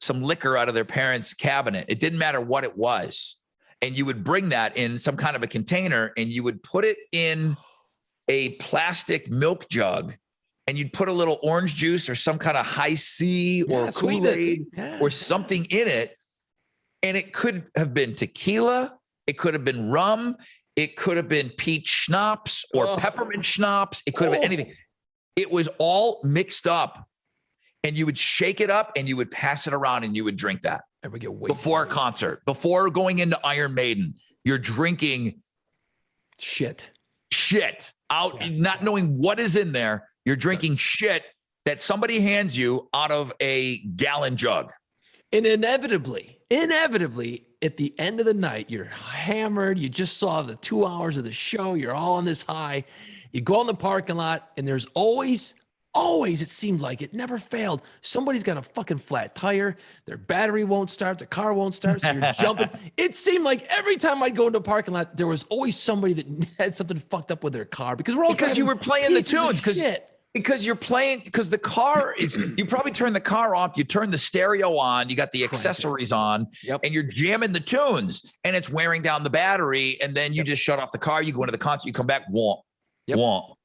some liquor out of their parents' cabinet. It didn't matter what it was. And you would bring that in some kind of a container, and you would put it in a plastic milk jug, and you'd put a little orange juice or some kind of high C or Kool-Aid or something in it. And it could have been tequila. It could have been rum. It could have been peach schnapps or peppermint schnapps. It could have been anything. It was all mixed up, and you would shake it up and you would pass it around and you would drink that before a concert, before going into Iron Maiden. You're drinking shit out, not knowing what is in there. You're drinking shit that somebody hands you out of a gallon jug. And inevitably, at the end of the night, you're hammered. You just saw the 2 hours of the show. You're all on this high. You go in the parking lot, and there's always, it seemed like it never failed. Somebody's got a fucking flat tire. Their battery won't start. Their car won't start. So you're jumping. It seemed like every time I'd go into a parking lot, there was always somebody that had something fucked up with their car because you were playing the tune. Because you're playing, because the car is, you probably turn the car off, you turn the stereo on, you got the accessories on, and you're jamming the tunes, and it's wearing down the battery, and then you just shut off the car, you go into the concert, you come back, it was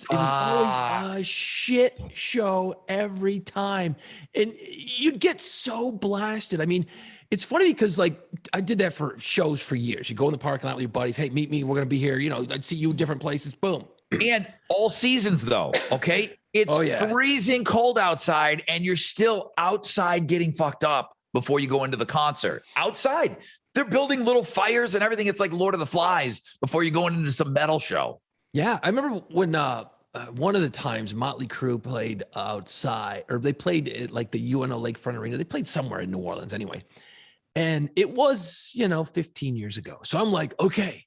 always a shit show every time. And you'd get so blasted. I mean, it's funny because like I did that for shows for years. You go in the parking lot with your buddies, hey, meet me, we're going to be here. I'd see you in different places, boom. And all seasons though, okay? It's freezing cold outside, and you're still outside getting fucked up before you go into the concert. Outside, they're building little fires and everything. It's like Lord of the Flies before you go into some metal show. Yeah, I remember when one of the times Motley Crue played outside, or they played at like the UNO Lakefront Arena. They played somewhere in New Orleans anyway. And it was, 15 years ago. So I'm like, okay,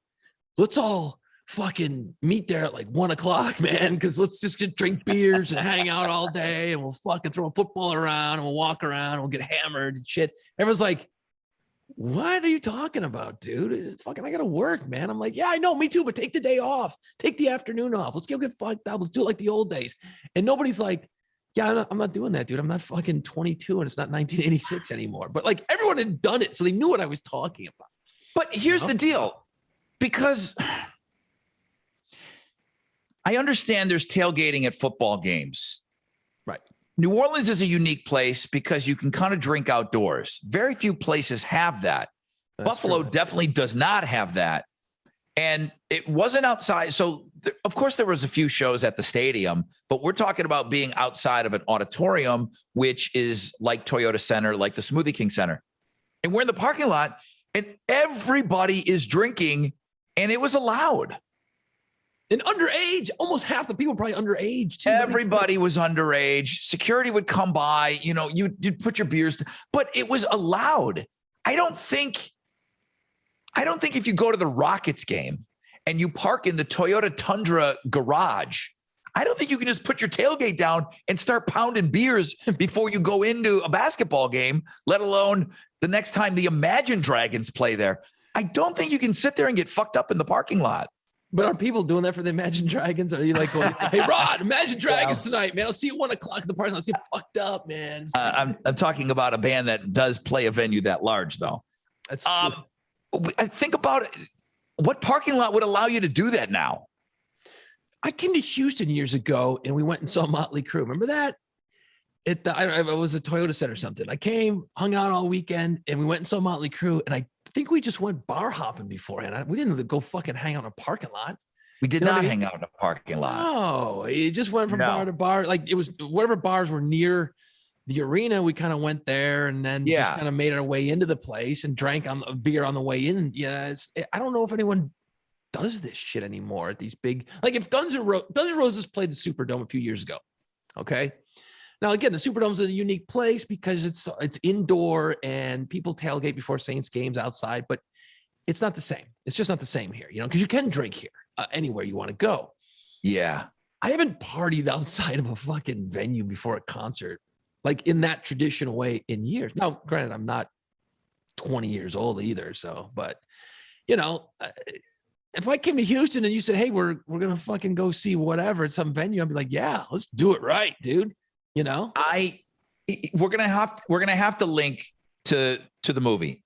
let's all fucking meet there at like 1 o'clock, man, because let's just drink beers and hang out all day, and we'll fucking throw a football around, and we'll walk around, and we'll get hammered and shit. Everyone's like, what are you talking about, dude? Fucking, I gotta work, man. I'm like, yeah, I know, me too, but take the day off. Take the afternoon off. Let's go get fucked up. Let's do it like the old days. And nobody's like, yeah, I'm not doing that, dude. I'm not fucking 22 and it's not 1986 anymore. But like everyone had done it, so they knew what I was talking about. But here's the deal, because I understand there's tailgating at football games. Right. New Orleans is a unique place because you can kind of drink outdoors. Very few places have that. Buffalo true. definitely does not have that. And it wasn't outside. So, of course, there was a few shows at the stadium, but we're talking about being outside of an auditorium, which is like Toyota Center, like the Smoothie King Center. And we're in the parking lot, and everybody is drinking, and it was allowed. And underage, almost half the people probably underage too. Everybody was underage. Security would come by, you'd put your beers, but it was allowed. I don't think if you go to the Rockets game and you park in the Toyota Tundra garage, I don't think you can just put your tailgate down and start pounding beers before you go into a basketball game, let alone the next time the Imagine Dragons play there. I don't think you can sit there and get fucked up in the parking lot. But are people doing that for the Imagine Dragons? Are you like, going, hey, Rod, Imagine Dragons tonight, man. I'll see you at 1 o'clock at the party. Let's get fucked up, man. I'm talking about a band that does play a venue that large, though. That's true. I think about it. What parking lot would allow you to do that now? I came to Houston years ago and we went and saw Motley Crue. Remember that? It was a Toyota Center or something. I came, hung out all weekend, and we went and saw Motley Crue. And I think we just went bar hopping beforehand. We didn't go fucking hang out in a parking lot. We did not hang out in a parking lot. No, it just went from bar to bar. Like it was whatever bars were near the arena. We kind of went there and then just kind of made our way into the place and drank on a beer on the way in. Yeah, I don't know if anyone does this shit anymore at these big, like if Guns N' Roses played the Superdome a few years ago. Okay. Now, again, the Superdome is a unique place because it's indoor and people tailgate before Saints games outside, but it's not the same. It's just not the same here, because you can drink here anywhere you want to go. Yeah. I haven't partied outside of a fucking venue before a concert, like in that traditional way in years. Now, granted, I'm not 20 years old either. So, but if I came to Houston and you said, hey, we're going to fucking go see whatever at some venue, I'd be like, yeah, let's do it right, dude. We're gonna have to link to the movie.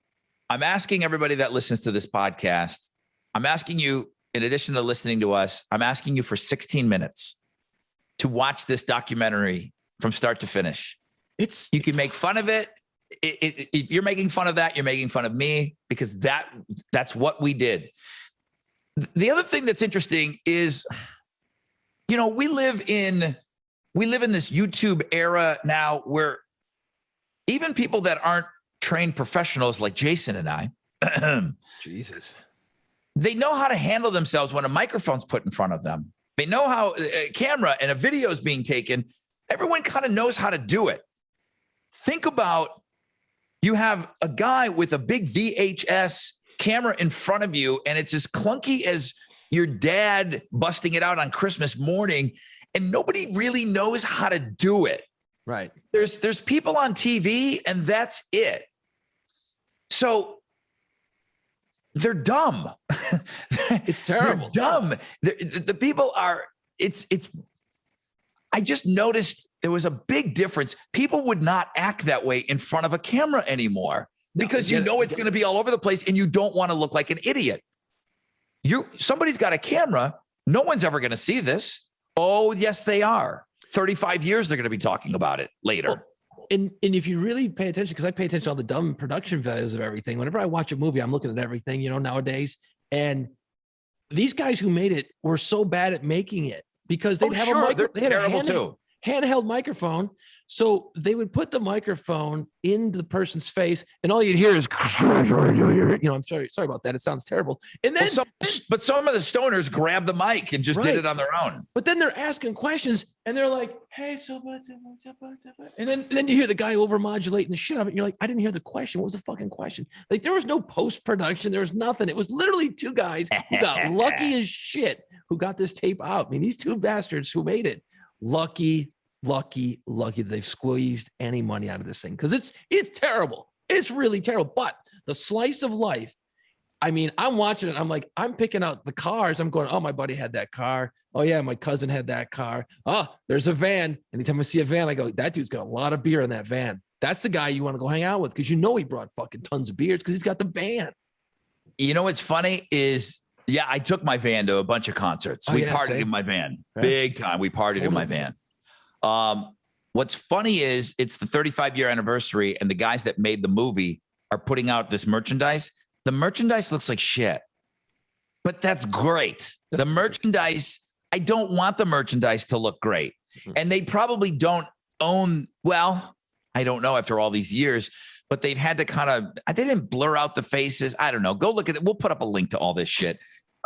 I'm asking everybody that listens to this podcast. I'm asking you, in addition to listening to us, I'm asking you for 16 minutes to watch this documentary from start to finish. You can make fun of it. If you're making fun of that, you're making fun of me because that's what we did. The other thing that's interesting is, we live in this YouTube era now where even people that aren't trained professionals like Jason and I, Jesus, they know how to handle themselves when a microphone's put in front of them. They know how a camera and a video is being taken. Everyone kind of knows how to do it. Think about, you have a guy with a big VHS camera in front of you, and it's as clunky as your dad busting it out on Christmas morning, and nobody really knows how to do it. Right. There's people on TV, and that's it. So they're dumb. It's terrible. They're dumb. The people are, I just noticed there was a big difference. People would not act that way in front of a camera anymore because it's going to be all over the place and you don't want to look like an idiot. Somebody's got a camera. No one's ever going to see this. Oh, yes, they are. 35 years, they're going to be talking about it later. Well, and if you really pay attention, because I pay attention to all the dumb production values of everything. Whenever I watch a movie, I'm looking at everything, nowadays. And these guys who made it were so bad at making it because they had a handheld microphone. So they would put the microphone into the person's face, and all you'd hear is, I'm sorry about that. It sounds terrible. And then, but some of the stoners grabbed the mic and just did it on their own. But then they're asking questions, and they're like, "Hey, so what's up?" And then you hear the guy overmodulating the shit out of it. And you're like, "I didn't hear the question. What was the fucking question?" Like there was no post production. There was nothing. It was literally two guys who got lucky as shit who got this tape out. I mean, these two bastards who made it, lucky that they've squeezed any money out of this thing because it's terrible. It's really terrible. But the slice of life, I mean, I'm watching it. I'm like, I'm picking out the cars. I'm going, oh, my buddy had that car. Oh, yeah, my cousin had that car. Oh, there's a van. Anytime I see a van, I go, that dude's got a lot of beer in that van. That's the guy you want to go hang out with because he brought fucking tons of beers because he's got the van. What's funny is, yeah, I took my van to a bunch of concerts. We partied in my van. Yeah. Big time. We partied in my van. What's funny is it's the 35-year anniversary and the guys that made the movie are putting out this merchandise. the merchandise looks like shit, but that's great. The merchandise, I don't want the merchandise to look great. And they probably don't own, well, I don't know after all these years, but they've had to they didn't blur out the faces. I don't know. Go look at it. We'll put up a link to all this shit.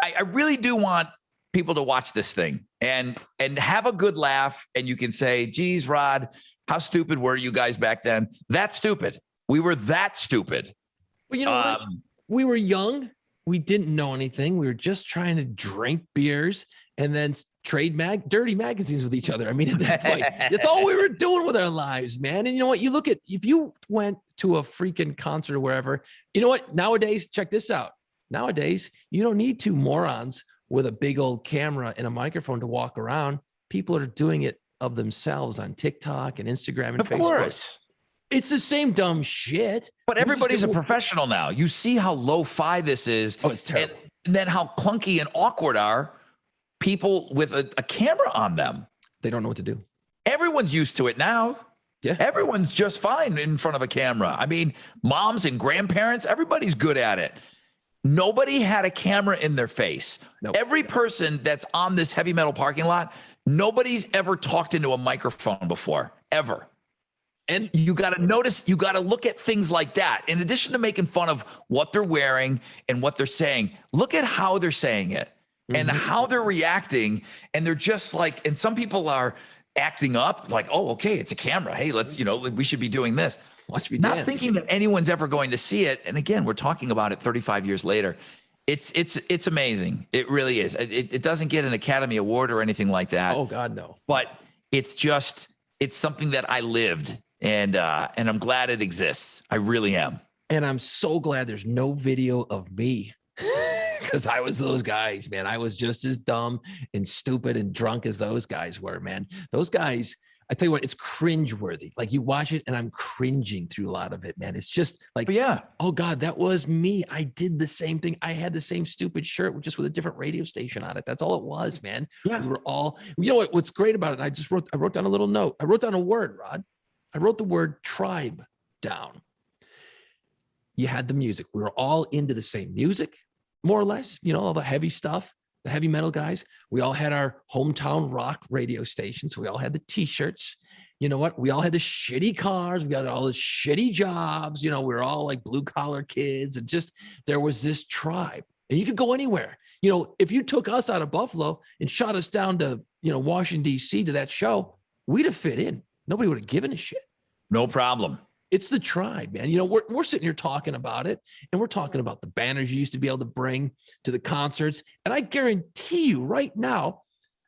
I really do want people to watch this thing and have a good laugh. And you can say, geez, Rod, how stupid were you guys back then? That's stupid. We were that stupid. Well, you know what? We were young. We didn't know anything. We were just trying to drink beers and then trade dirty magazines with each other. I mean, at that point, that's all we were doing with our lives, man. And you know what? You look at, if you went to a freaking concert or wherever, you know what? Nowadays, check this out. Nowadays, you don't need two morons with a big old camera and a microphone to walk around. People are doing it of themselves on TikTok and Instagram and Facebook. Of course. It's the same dumb shit. But everybody's a professional now. You see how lo-fi this is. Oh, it's terrible. And then how clunky and awkward are people with a camera on them. They don't know what to do. Everyone's used to it now. Yeah. Everyone's just fine in front of a camera. I mean, moms and grandparents, everybody's good at it. Nobody had a camera in their face. Nope. Every person that's on this heavy metal parking lot, nobody's ever talked into a microphone before, ever. And you got to notice, you got to look at things like that. In addition to making fun of what they're wearing and what they're saying, look at how they're saying it and how they're reacting. And they're just like, and some people are acting up like, oh, okay, it's a camera. Hey, let's, we should be doing this. Watch me Not dance. Thinking that anyone's ever going to see it. And again, we're talking about it 35 years later. It's amazing. It really is. It doesn't get an Academy Award or anything like that. Oh God, no. But it's something that I lived, and I'm glad it exists. I really am. And I'm so glad there's no video of me because I was those guys, man. I was just as dumb and stupid and drunk as those guys were, man. Those guys, I tell you what, it's cringeworthy. Like you watch it and I'm cringing through a lot of it, man. It's just like, oh God, that was me. I did the same thing. I had the same stupid shirt just with a different radio station on it. That's all it was, man. Yeah. We were all, what's great about it. I wrote down a little note. I wrote down a word, Rod. I wrote the word tribe down. You had the music. We were all into the same music, more or less, all the heavy stuff. The heavy metal guys, we all had our hometown rock radio stations. We all had the t-shirts. You know what? We all had the shitty cars. We got all the shitty jobs. We were all like blue collar kids, and just, there was this tribe, and you could go anywhere. If you took us out of Buffalo and shot us down to, Washington, DC to that show, we'd have fit in. Nobody would have given a shit. No problem. It's the tribe, man. We're sitting here talking about it, and we're talking about the banners you used to be able to bring to the concerts. And I guarantee you right now,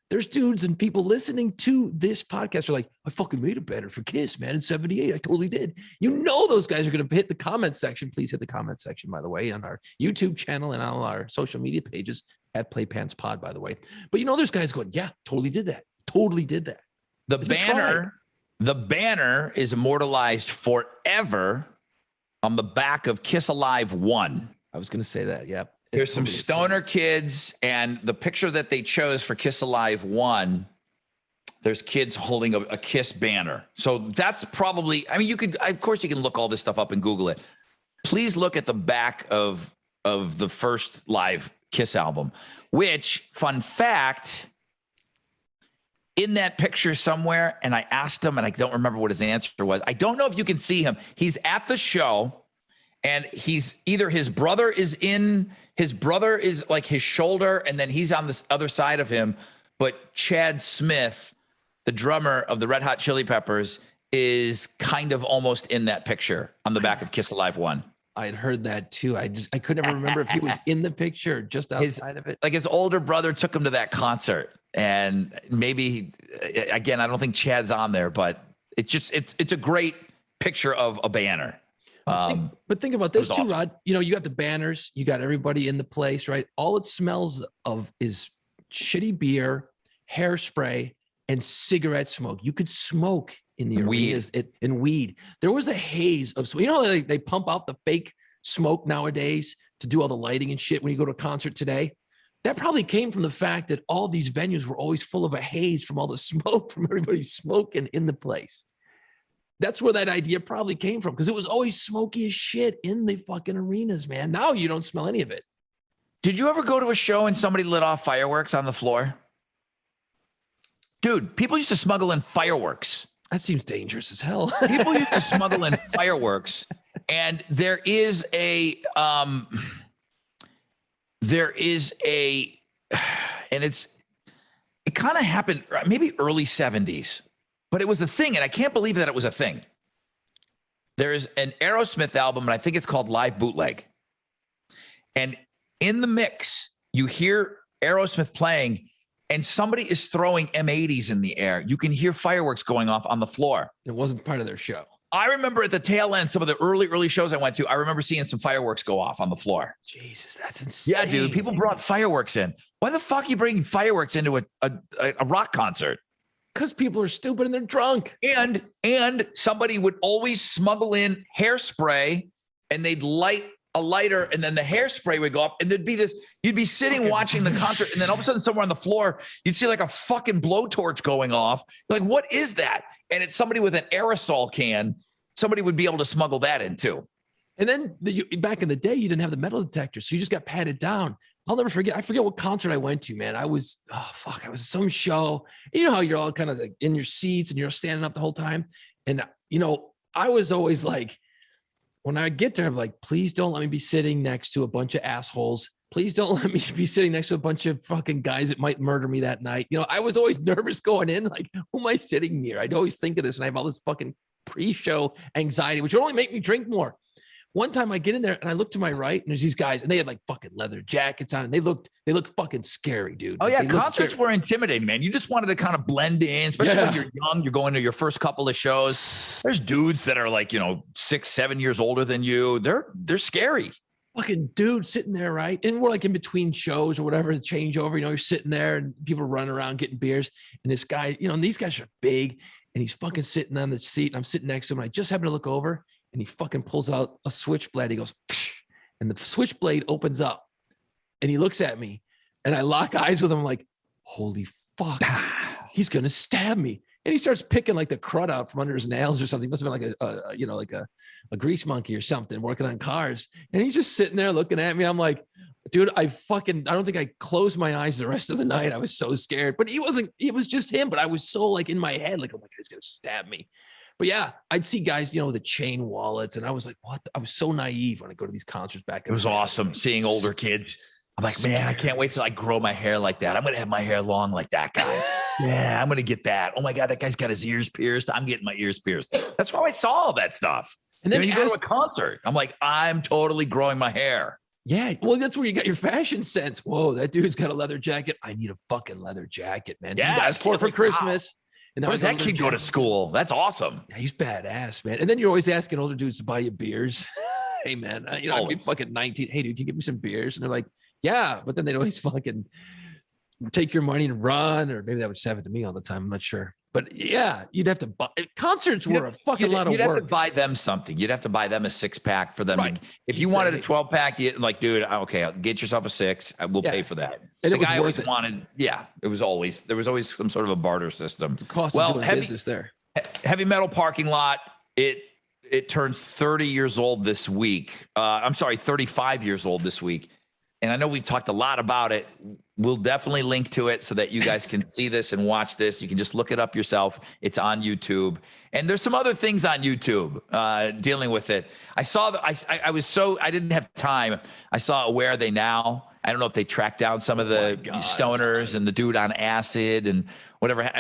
there's dudes and people listening to this podcast are like, I fucking made a banner for Kiss, man, in 78. I totally did. Those guys are going to hit the comment section. Please hit the comment section, by the way, on our YouTube channel and on our social media pages at PlayPantsPod, by the way. But there's guys going, yeah, totally did that. Totally did that. The banner is immortalized forever on the back of Kiss Alive 1. I was going to say that. Yep. There's some stoner kids, and the picture that they chose for Kiss Alive 1, there's kids holding a Kiss banner. So that's probably, of course you can look all this stuff up and Google it. Please look at the back of the first live Kiss album, which, fun fact, in that picture somewhere, and I asked him, and I don't remember what his answer was. I don't know if you can see him. He's at the show, and he's either his brother is like his shoulder, and then he's on this other side of him. But Chad Smith, the drummer of the Red Hot Chili Peppers, is kind of almost in that picture on the back of Kiss Alive 1. I had heard that too. I could never remember if he was in the picture or just outside of it. Like his older brother took him to that concert. And maybe, again, I don't think Chad's on there, but it's a great picture of a banner. But think about this too, awesome. Rod. You got the banners, you got everybody in the place, right? All it smells of is shitty beer, hairspray, and cigarette smoke. You could smoke in the arenas and weed. There was a haze of smoke. How they pump out the fake smoke nowadays to do all the lighting and shit when you go to a concert today? That probably came from the fact that all these venues were always full of a haze from all the smoke from everybody smoking in the place. That's where that idea probably came from, because it was always smoky as shit in the fucking arenas, man. Now you don't smell any of it. Did you ever go to a show and somebody lit off fireworks on the floor? Dude, people used to smuggle in fireworks. That seems dangerous as hell. People used to smuggle in fireworks, and it kind of happened maybe early 70s, but it was the thing, and I can't believe that it was a thing. There's an Aerosmith album, and I think it's called Live Bootleg. And in the mix, you hear Aerosmith playing, and somebody is throwing M80s in the air. You can hear fireworks going off on the floor. It wasn't part of their show. I remember at the tail end, some of the early shows I went to, I remember seeing some fireworks go off on the floor. Jesus, that's insane. Yeah, dude, people brought fireworks in. Why the fuck are you bringing fireworks into a rock concert? Because people are stupid and they're drunk. And somebody would always smuggle in hairspray, and they'd light a lighter, and then the hairspray would go up, and there'd be this, you'd be sitting watching the concert, and then all of a sudden somewhere on the floor, you'd see like a fucking blowtorch going off. You're like, what is that? And it's somebody with an aerosol can. Somebody would be able to smuggle that in too. And then back in the day, you didn't have the metal detector, so you just got patted down. I'll never forget. I forget what concert I went to, man. I was some show. You know how you're all kind of like in your seats and you're standing up the whole time. And, I was always like, when I get there, I'm like, please don't let me be sitting next to a bunch of assholes. Please don't let me be sitting next to a bunch of fucking guys that might murder me that night. I was always nervous going in. Like, who am I sitting near? I'd always think of this, and I have all this fucking pre-show anxiety, which would only make me drink more. One time I get in there and I look to my right, and there's these guys, and they had like fucking leather jackets on, and they looked fucking scary, dude. Oh, like, yeah, concerts were intimidating, man. You just wanted to kind of blend in, especially when you're young. You're going to your first couple of shows. There's dudes that are like, 6, 7 years older than you. They're scary. Fucking dude sitting there, right? And we're like in between shows or whatever, the changeover. You're sitting there, and people are running around getting beers, and this guy, and these guys are big, and he's fucking sitting on the seat, and I'm sitting next to him, and I just happen to look over, and he fucking pulls out a switchblade. He goes, psh, and the switchblade opens up, and he looks at me, and I lock eyes with him. I'm like, holy fuck, he's gonna stab me. And he starts picking like the crud out from under his nails or something. He must have been like a grease monkey or something working on cars. And he's just sitting there looking at me. I'm like, dude, I don't think I closed my eyes the rest of the night. I was so scared, but it was just him. But I was so like in my head, like, oh my God, he's gonna stab me. But yeah, I'd see guys, with the chain wallets. And I was like, what? I was so naive when I go to these concerts back. It was awesome seeing older kids. I'm like, man, I can't wait till I grow my hair like that. I'm going to have my hair long like that guy. Yeah, I'm going to get that. Oh my God, that guy's got his ears pierced. I'm getting my ears pierced. That's why I saw all that stuff. And then you go to a concert, I'm like, I'm totally growing my hair. Yeah. Well, that's where you got your fashion sense. Whoa, that dude's got a leather jacket. I need a fucking leather jacket, man. Yeah. Asked for Christmas. And where does that kid go to school? That's awesome. Yeah, he's badass, man. And then you're always asking older dudes to buy you beers. Hey, man, I'd be fucking 19. Hey, dude, can you give me some beers? And they're like, yeah. But then they'd always fucking take your money and run, or maybe that would just happen to me all the time. I'm not sure. But yeah, you'd have to buy. Concerts were a fucking lot of work. You'd have to buy them something. You'd have to buy them a 6-pack for them. Right. If you wanted a 12-pack, you like, dude, okay, get yourself a 6. We'll pay for that. And the guy always wanted, there was always some sort of a barter system. It's the cost of doing business there. Heavy Metal Parking Lot, it turned 30 years old this week. 35 years old this week. And I know we've talked a lot about it. We'll definitely link to it so that you guys can see this and watch this. You can just look it up yourself. It's on YouTube. And there's some other things on YouTube dealing with it. I saw I didn't have time. I saw Where Are They Now? I don't know if they tracked down some of the stoners and the dude on acid and whatever.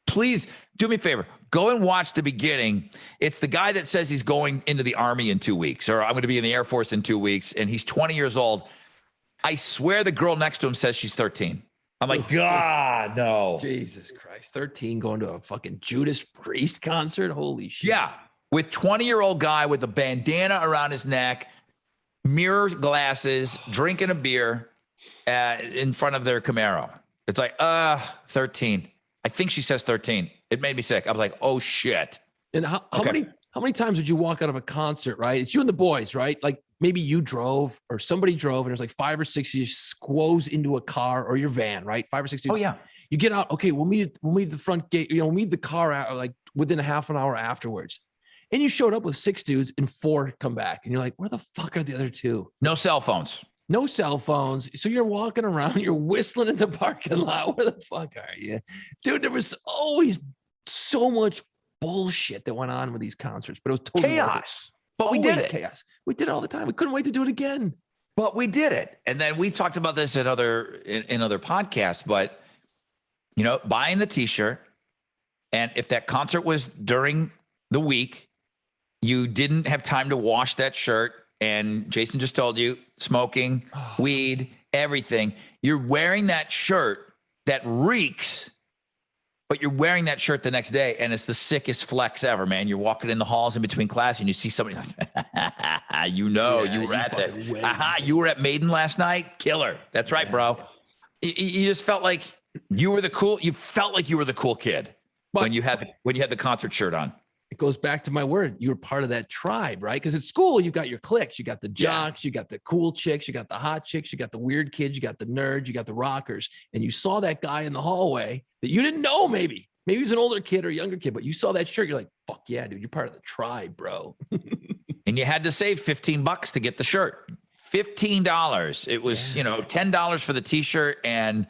Please do me a favor. Go and watch the beginning. It's the guy that says he's going into the Army in 2 weeks, or I'm going to be in the Air Force in 2 weeks, and he's 20 years old. I swear the girl next to him says she's 13. I'm like, God, no. Jesus Christ. 13 going to a fucking Judas Priest concert? Holy shit. Yeah. With 20-year-old guy with a bandana around his neck, mirror glasses, drinking a beer in front of their Camaro. It's like, 13. I think she says 13. It made me sick. I was like, oh shit. And how many times would you walk out of a concert, right? It's you and the boys, right? Like maybe you drove or somebody drove and there's like 5 or 6 of you squoze into a car or your van, right? 5 or 6 of you. Oh yeah. You get out, okay, we'll meet the front gate, we'll meet the car out like within a half an hour afterwards. And you showed up with 6 dudes and 4 come back. And you're like, where the fuck are the other 2? No cell phones. No cell phones. So you're walking around, you're whistling in the parking lot. Where the fuck are you? Dude, there was always so much bullshit that went on with these concerts, but it was totally chaos. But we did it. Chaos. We did it all the time. We couldn't wait to do it again. But we did it. And then we talked about this in other podcasts, but buying the t-shirt, and if that concert was during the week, you didn't have time to wash that shirt. And Jason just told you, smoking, weed, everything. You're wearing that shirt that reeks, but you're wearing that shirt the next day, and it's the sickest flex ever, man. You're walking in the halls in between class, and you see somebody like, you were at that. You were at Maiden last night? Killer. That's right, bro. You just felt like you were the cool. You felt like you were the cool kid when you had the concert shirt on. It goes back to my word. You were part of that tribe, right? Because at school, you got your cliques. You got the jocks, you got the cool chicks, you got the hot chicks, you got the weird kids, you got the nerds, you got the rockers. And you saw that guy in the hallway that you didn't know maybe. Maybe he's an older kid or a younger kid, but you saw that shirt. You're like, fuck yeah, dude, you're part of the tribe, bro. And you had to save $15 to get the shirt. $15. It was, $10 for the t-shirt and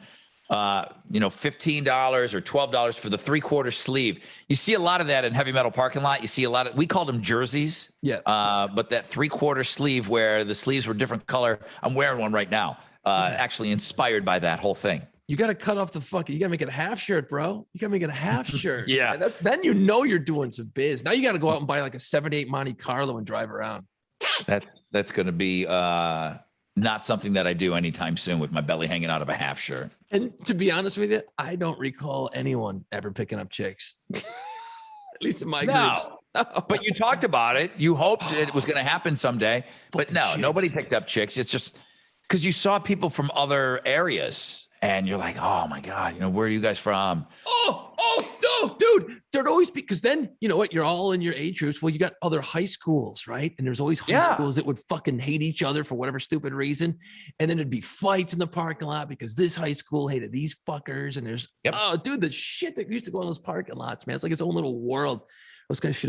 $15 or $12 for the 3/4 sleeve. You see a lot of that in heavy metal parking lot. You see a lot of, we called them jerseys. Yeah. But that 3/4 sleeve where the sleeves were different color. I'm wearing one right now. Actually inspired by that whole thing. You got to cut off the fucking, you got to make it a half shirt, bro. You got to make it a half shirt. Yeah. And then you're doing some biz. Now you got to go out and buy like a 78 Monte Carlo and drive around. That's going to be not something that I do anytime soon with my belly hanging out of a half shirt. And to be honest with you, I don't recall anyone ever picking up chicks. At least in my groups. No. But you talked about it. You hoped it was going to happen someday. But no, nobody picked up chicks. It's just because you saw people from other areas. And you're like, oh my God, where are you guys from? Oh, no, dude. There'd always be, because then, you know what? You're all in your age groups. Well, you got other high schools, right? And there's always high schools that would fucking hate each other for whatever stupid reason. And then there'd be fights in the parking lot because this high school hated these fuckers. And there's, oh, dude, the shit that used to go on those parking lots, man. It's like its own little world. Those guys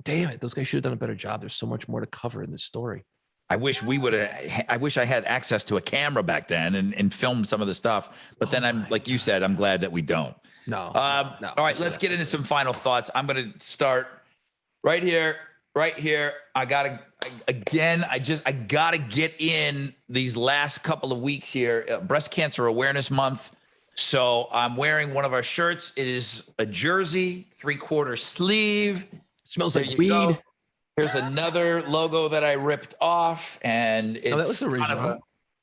damn it. Those guys should have done a better job. There's so much more to cover in this story. I wish I had access to a camera back then and filmed some of the stuff. But then I'm like you said, I'm glad that we don't. No. All right, let's get into some final thoughts. I'm going to start right here. I gotta get in these last couple of weeks here. Breast Cancer Awareness Month. So I'm wearing one of our shirts. It is a jersey, 3/4 sleeve. Smells like weed. Go. Here's another logo that I ripped off, and it's that was original.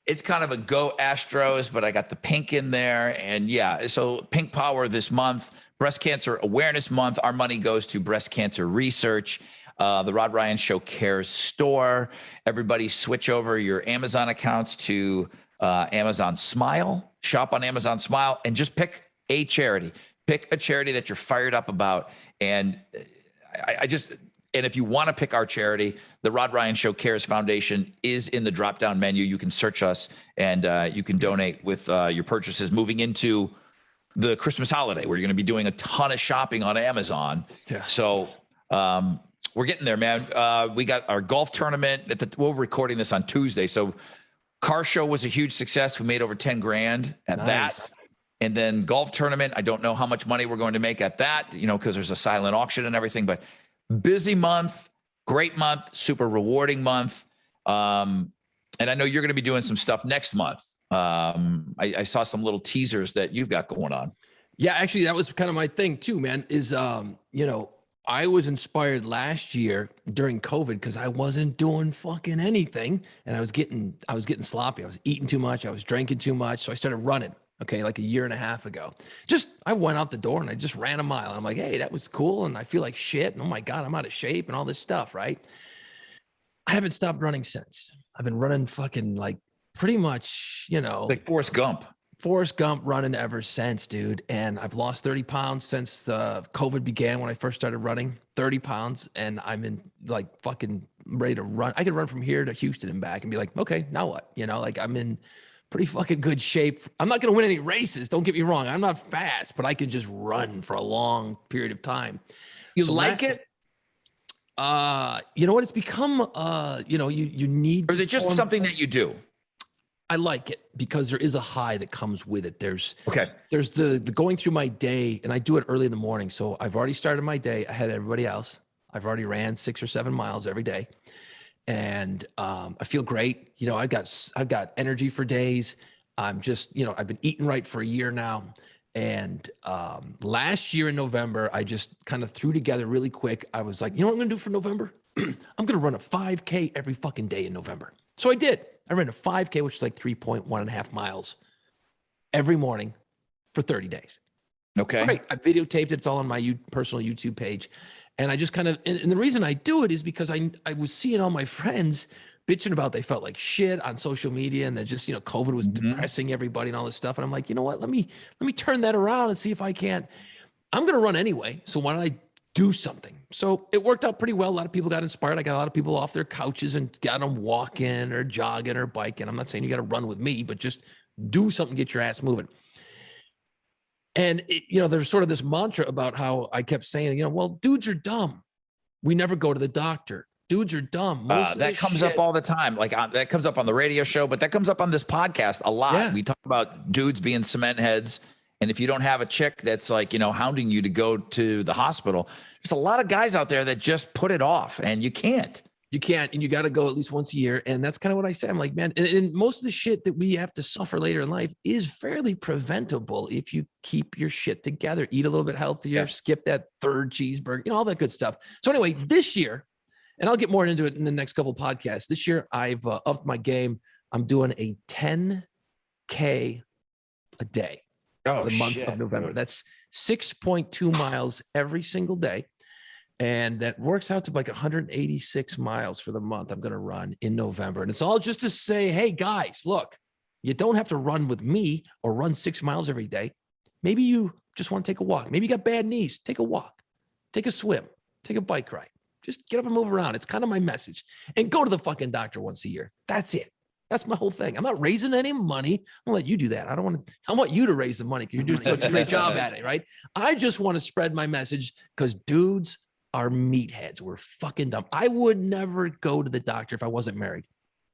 It's kind of a Go Astros, but I got the pink in there. And so Pink Power this month, Breast Cancer Awareness Month. Our money goes to breast cancer research. The Rod Ryan Show Cares store. Everybody switch over your Amazon accounts to Amazon Smile. Shop on Amazon Smile and just pick a charity. Pick a charity that you're fired up about. And And if you want to pick our charity, the Rod Ryan Show Cares Foundation is in the drop-down menu. You can search us, and you can donate with your purchases moving into the Christmas holiday, where you're going to be doing a ton of shopping on Amazon. Yeah. So we're getting there, man. We got our golf tournament. We're recording this on Tuesday. So car show was a huge success. We made over 10 grand at that. And then golf tournament, I don't know how much money we're going to make at that, because there's a silent auction and everything, but busy month, great month, super rewarding month. And I know you're going to be doing some stuff next month. I saw some little teasers that you've got going on. Yeah, actually, that was kind of my thing too, man, is, I was inspired last year during COVID because I wasn't doing fucking anything. And I was getting sloppy. I was eating too much. I was drinking too much. So I started running. Okay, like a year and a half ago. I went out the door and I just ran a mile. And I'm like, hey, that was cool. And I feel like shit. And oh my God, I'm out of shape and all this stuff, right? I haven't stopped running since. I've been running fucking like pretty much, like Forrest Gump running ever since, dude. And I've lost 30 pounds since COVID began when I first started running, 30 pounds. And I'm in like fucking ready to run. I could run from here to Houston and back and be like, okay, now what? I'm in pretty fucking good shape. I'm not going to win any races. Don't get me wrong. I'm not fast, but I can just run for a long period of time. You So like it? You know what? It's become, you know, you need. Or is it just something that you do? I like it because there is a high that comes with it. There's there's the going through my day, and I do it early in the morning. So I've already started my day ahead of everybody else. I've already ran 6 or 7 miles every day, and I feel great. You know, I've got energy for days. I'm just, you know, I've been eating right for a year now. And last year in November, I just kind of threw together really quick. I was like, you know what I'm going to do for November? I'm going to run a 5K every fucking day in November. So I did. I ran a 5K, which is like 3.1 miles every morning for 30 days. Okay. Great. I videotaped it. It's all on my personal YouTube page. And I just kind of, and the reason I do it is because I was seeing all my friends bitching about they felt like shit on social media, and that just, you know, COVID was depressing everybody and all this stuff. And I'm like, you know what? Let me turn that around and see if I can't. I'm going to run anyway. So why don't I do something? So it worked out pretty well. A lot of people got inspired. I got a lot of people off their couches and got them walking or jogging or biking. I'm not saying you got to run with me, but just do something, get your ass moving. And, you know, there's sort of this mantra about how I kept saying, you know, well, dudes are dumb. We never go to the doctor. Dudes are dumb. That comes up all the time. Like that comes up on the radio show, but that comes up on this podcast a lot. Yeah. We talk about dudes being cement heads. And if you don't have a chick that's like, you know, hounding you to go to the hospital, there's a lot of guys out there that just put it off, and you can't. You can't, and you got to go at least once a year. And that's kind of what I say. I'm like, man, and most of the shit that we have to suffer later in life is fairly preventable if you keep your shit together, eat a little bit healthier, skip that third cheeseburger, you know, all that good stuff. So anyway, this year, and I'll get more into it in the next couple of podcasts. This year, I've upped my game. I'm doing a 10K a day. The month of November. That's 6.2 miles every single day. And that works out to like 186 miles for the month I'm going to run in November. And it's all just to say, hey, guys, look, you don't have to run with me or run 6 miles every day. Maybe you just want to take a walk. Maybe you got bad knees. Take a walk, take a swim, take a bike ride. Just get up and move around. It's kind of my message. And go to the fucking doctor once a year. That's it. That's my whole thing. I'm not raising any money. I'm gonna let you do that. I want you to raise the money because you're doing such a great job at it, right? I just want to spread my message because dudes are meatheads. We're fucking dumb. I would never go to the doctor if I wasn't married.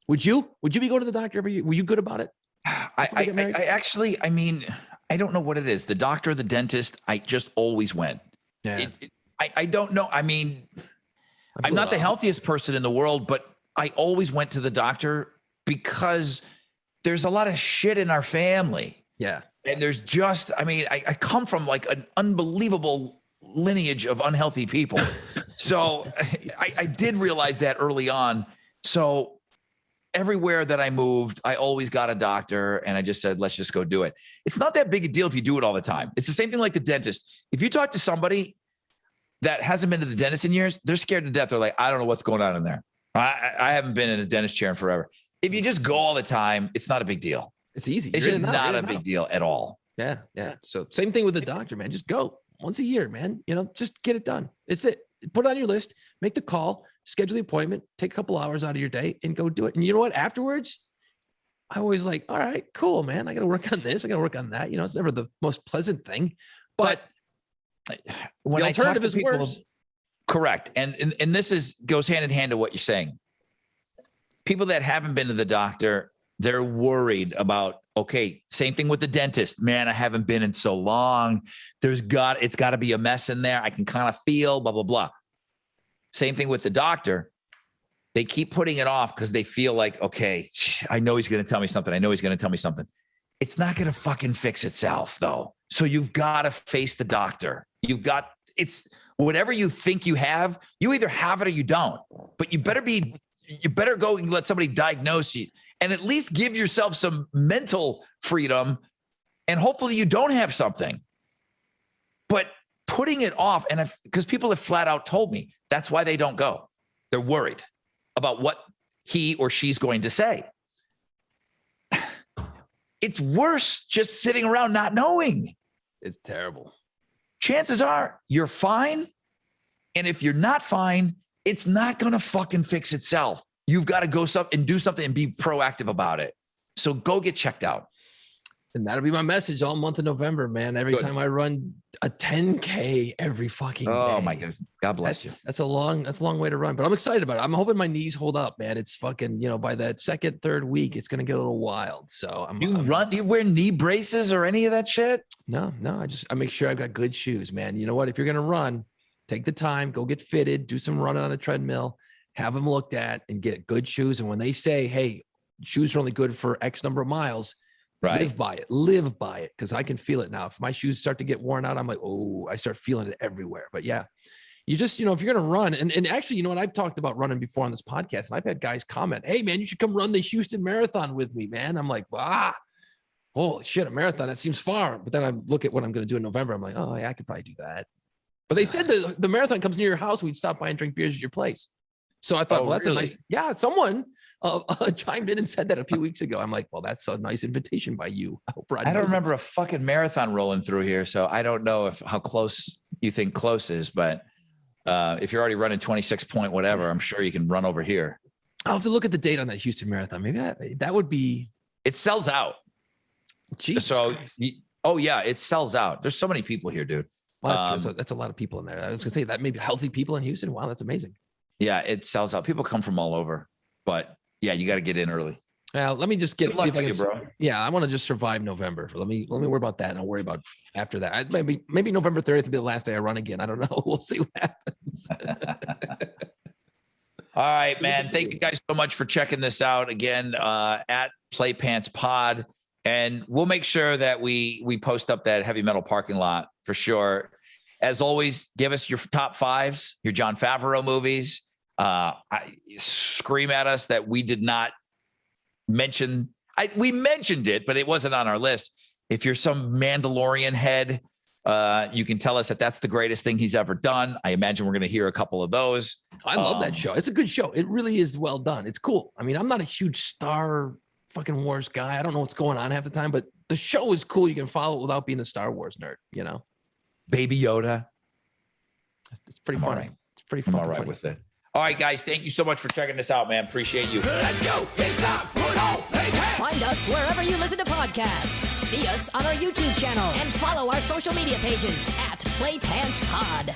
Would you? Would you be going to the doctor every year? Were you good about it? I actually, I mean, I don't know what it is. The doctor, the dentist, I just always went. Yeah. I don't know. I mean, I'm not the healthiest person in the world, but I always went to the doctor because there's a lot of shit in our family. Yeah. And there's just, I mean, I come from like an unbelievable lineage of unhealthy people. So I did realize that early on. So everywhere that I moved, I always got a doctor, and I just said, let's just go do it. It's not that big a deal if you do it all the time. It's the same thing like the dentist. If you talk to somebody that hasn't been to the dentist in years, they're scared to death. They're like, I don't know what's going on in there. I haven't been in a dentist chair in forever. If you just go all the time, it's not a big deal. It's easy. It's just not a big deal at all. Yeah. Yeah. So same thing with the doctor, man. Just go once a year, man. You know, just get it done. It's it. Put it on your list, make the call, schedule the appointment, take a couple hours out of your day and go do it. And you know what? Afterwards, I always like, all right, cool, man. I got to work on this. I got to work on that. You know, it's never the most pleasant thing, but when the alternative is worse. Correct. And this goes hand in hand to what you're saying. People that haven't been to the doctor, they're worried about, okay, same thing with the dentist. Man, I haven't been in so long. It's got to be a mess in there. I can kind of feel blah, blah, blah. Same thing with the doctor. They keep putting it off because they feel like, okay, I know he's going to tell me something. I know he's going to tell me something. It's not going to fucking fix itself though. So you've got to face the doctor. It's whatever you think you have, you either have it or you don't, but you better go and let somebody diagnose you and at least give yourself some mental freedom. And hopefully you don't have something, but putting it off. And because people have flat out told me that's why they don't go. They're worried about what he or she's going to say. It's worse just sitting around not knowing. It's terrible. Chances are you're fine. And if you're not fine, it's not going to fucking fix itself. You've got to go and do something and be proactive about it. So go get checked out. And that'll be my message all month of November, man. Every time I run a 10K every fucking day. Oh my God. God bless you. That's a long way to run, but I'm excited about it. I'm hoping my knees hold up, man. It's fucking, by that second, third week, it's going to get a little wild. So Do you wear knee braces or any of that shit? No, I make sure I've got good shoes, man. You know what? If you're going to run, take the time, go get fitted, do some running on a treadmill, have them looked at and get good shoes. And when they say, hey, shoes are only good for X number of miles, live by it. Cause I can feel it now. If my shoes start to get worn out, I'm like, oh, I start feeling it everywhere. But yeah, you just, if you're going to run and actually, what I've talked about running before on this podcast, and I've had guys comment, hey man, you should come run the Houston Marathon with me, man. I'm like, holy shit, a marathon. That seems far. But then I look at what I'm going to do in November. I'm like, oh yeah, I could probably do that. But they said the marathon comes near your house. We'd stop by and drink beers at your place. So I thought, well, that's really? A nice, someone chimed in and said that a few weeks ago. I'm like, well, that's a nice invitation by you. I don't remember a fucking marathon rolling through here. So I don't know how close you think close is, but if you're already running 26 point whatever, I'm sure you can run over here. I'll have to look at the date on that Houston Marathon. Maybe that would be. It sells out. Jesus Christ. Yeah, it sells out. There's so many people here, dude. Well, that's a lot of people in there. I was gonna say that maybe healthy people in Houston. Wow, that's amazing. Yeah, it sells out. People come from all over, but yeah, you got to get in early. Well, let me just see if I can. Bro. Yeah, I want to just survive November. Let me worry about that, and I'll worry about after that. Maybe November 30th will be the last day I run again. I don't know. We'll see what happens. All right, man. Thank you guys so much for checking this out again at Play Pants Pod, and we'll make sure that we post up that heavy metal parking lot for sure. As always, give us your top fives, your Jon Favreau movies. Scream at us that we did not mention. We mentioned it, but it wasn't on our list. If you're some Mandalorian head, you can tell us that that's the greatest thing he's ever done. I imagine we're going to hear a couple of those. I love that show. It's a good show. It really is well done. It's cool. I mean, I'm not a huge Star fucking Wars guy. I don't know what's going on half the time, but the show is cool. You can follow it without being a Star Wars nerd, Baby Yoda. It's pretty funny. Right. It's pretty funny. I'm all right with it. All right, guys. Thank you so much for checking this out, man. Appreciate you. Let's go. It's time. Put on. Find us wherever you listen to podcasts. See us on our YouTube channel and follow our social media pages at Play Pants Pod.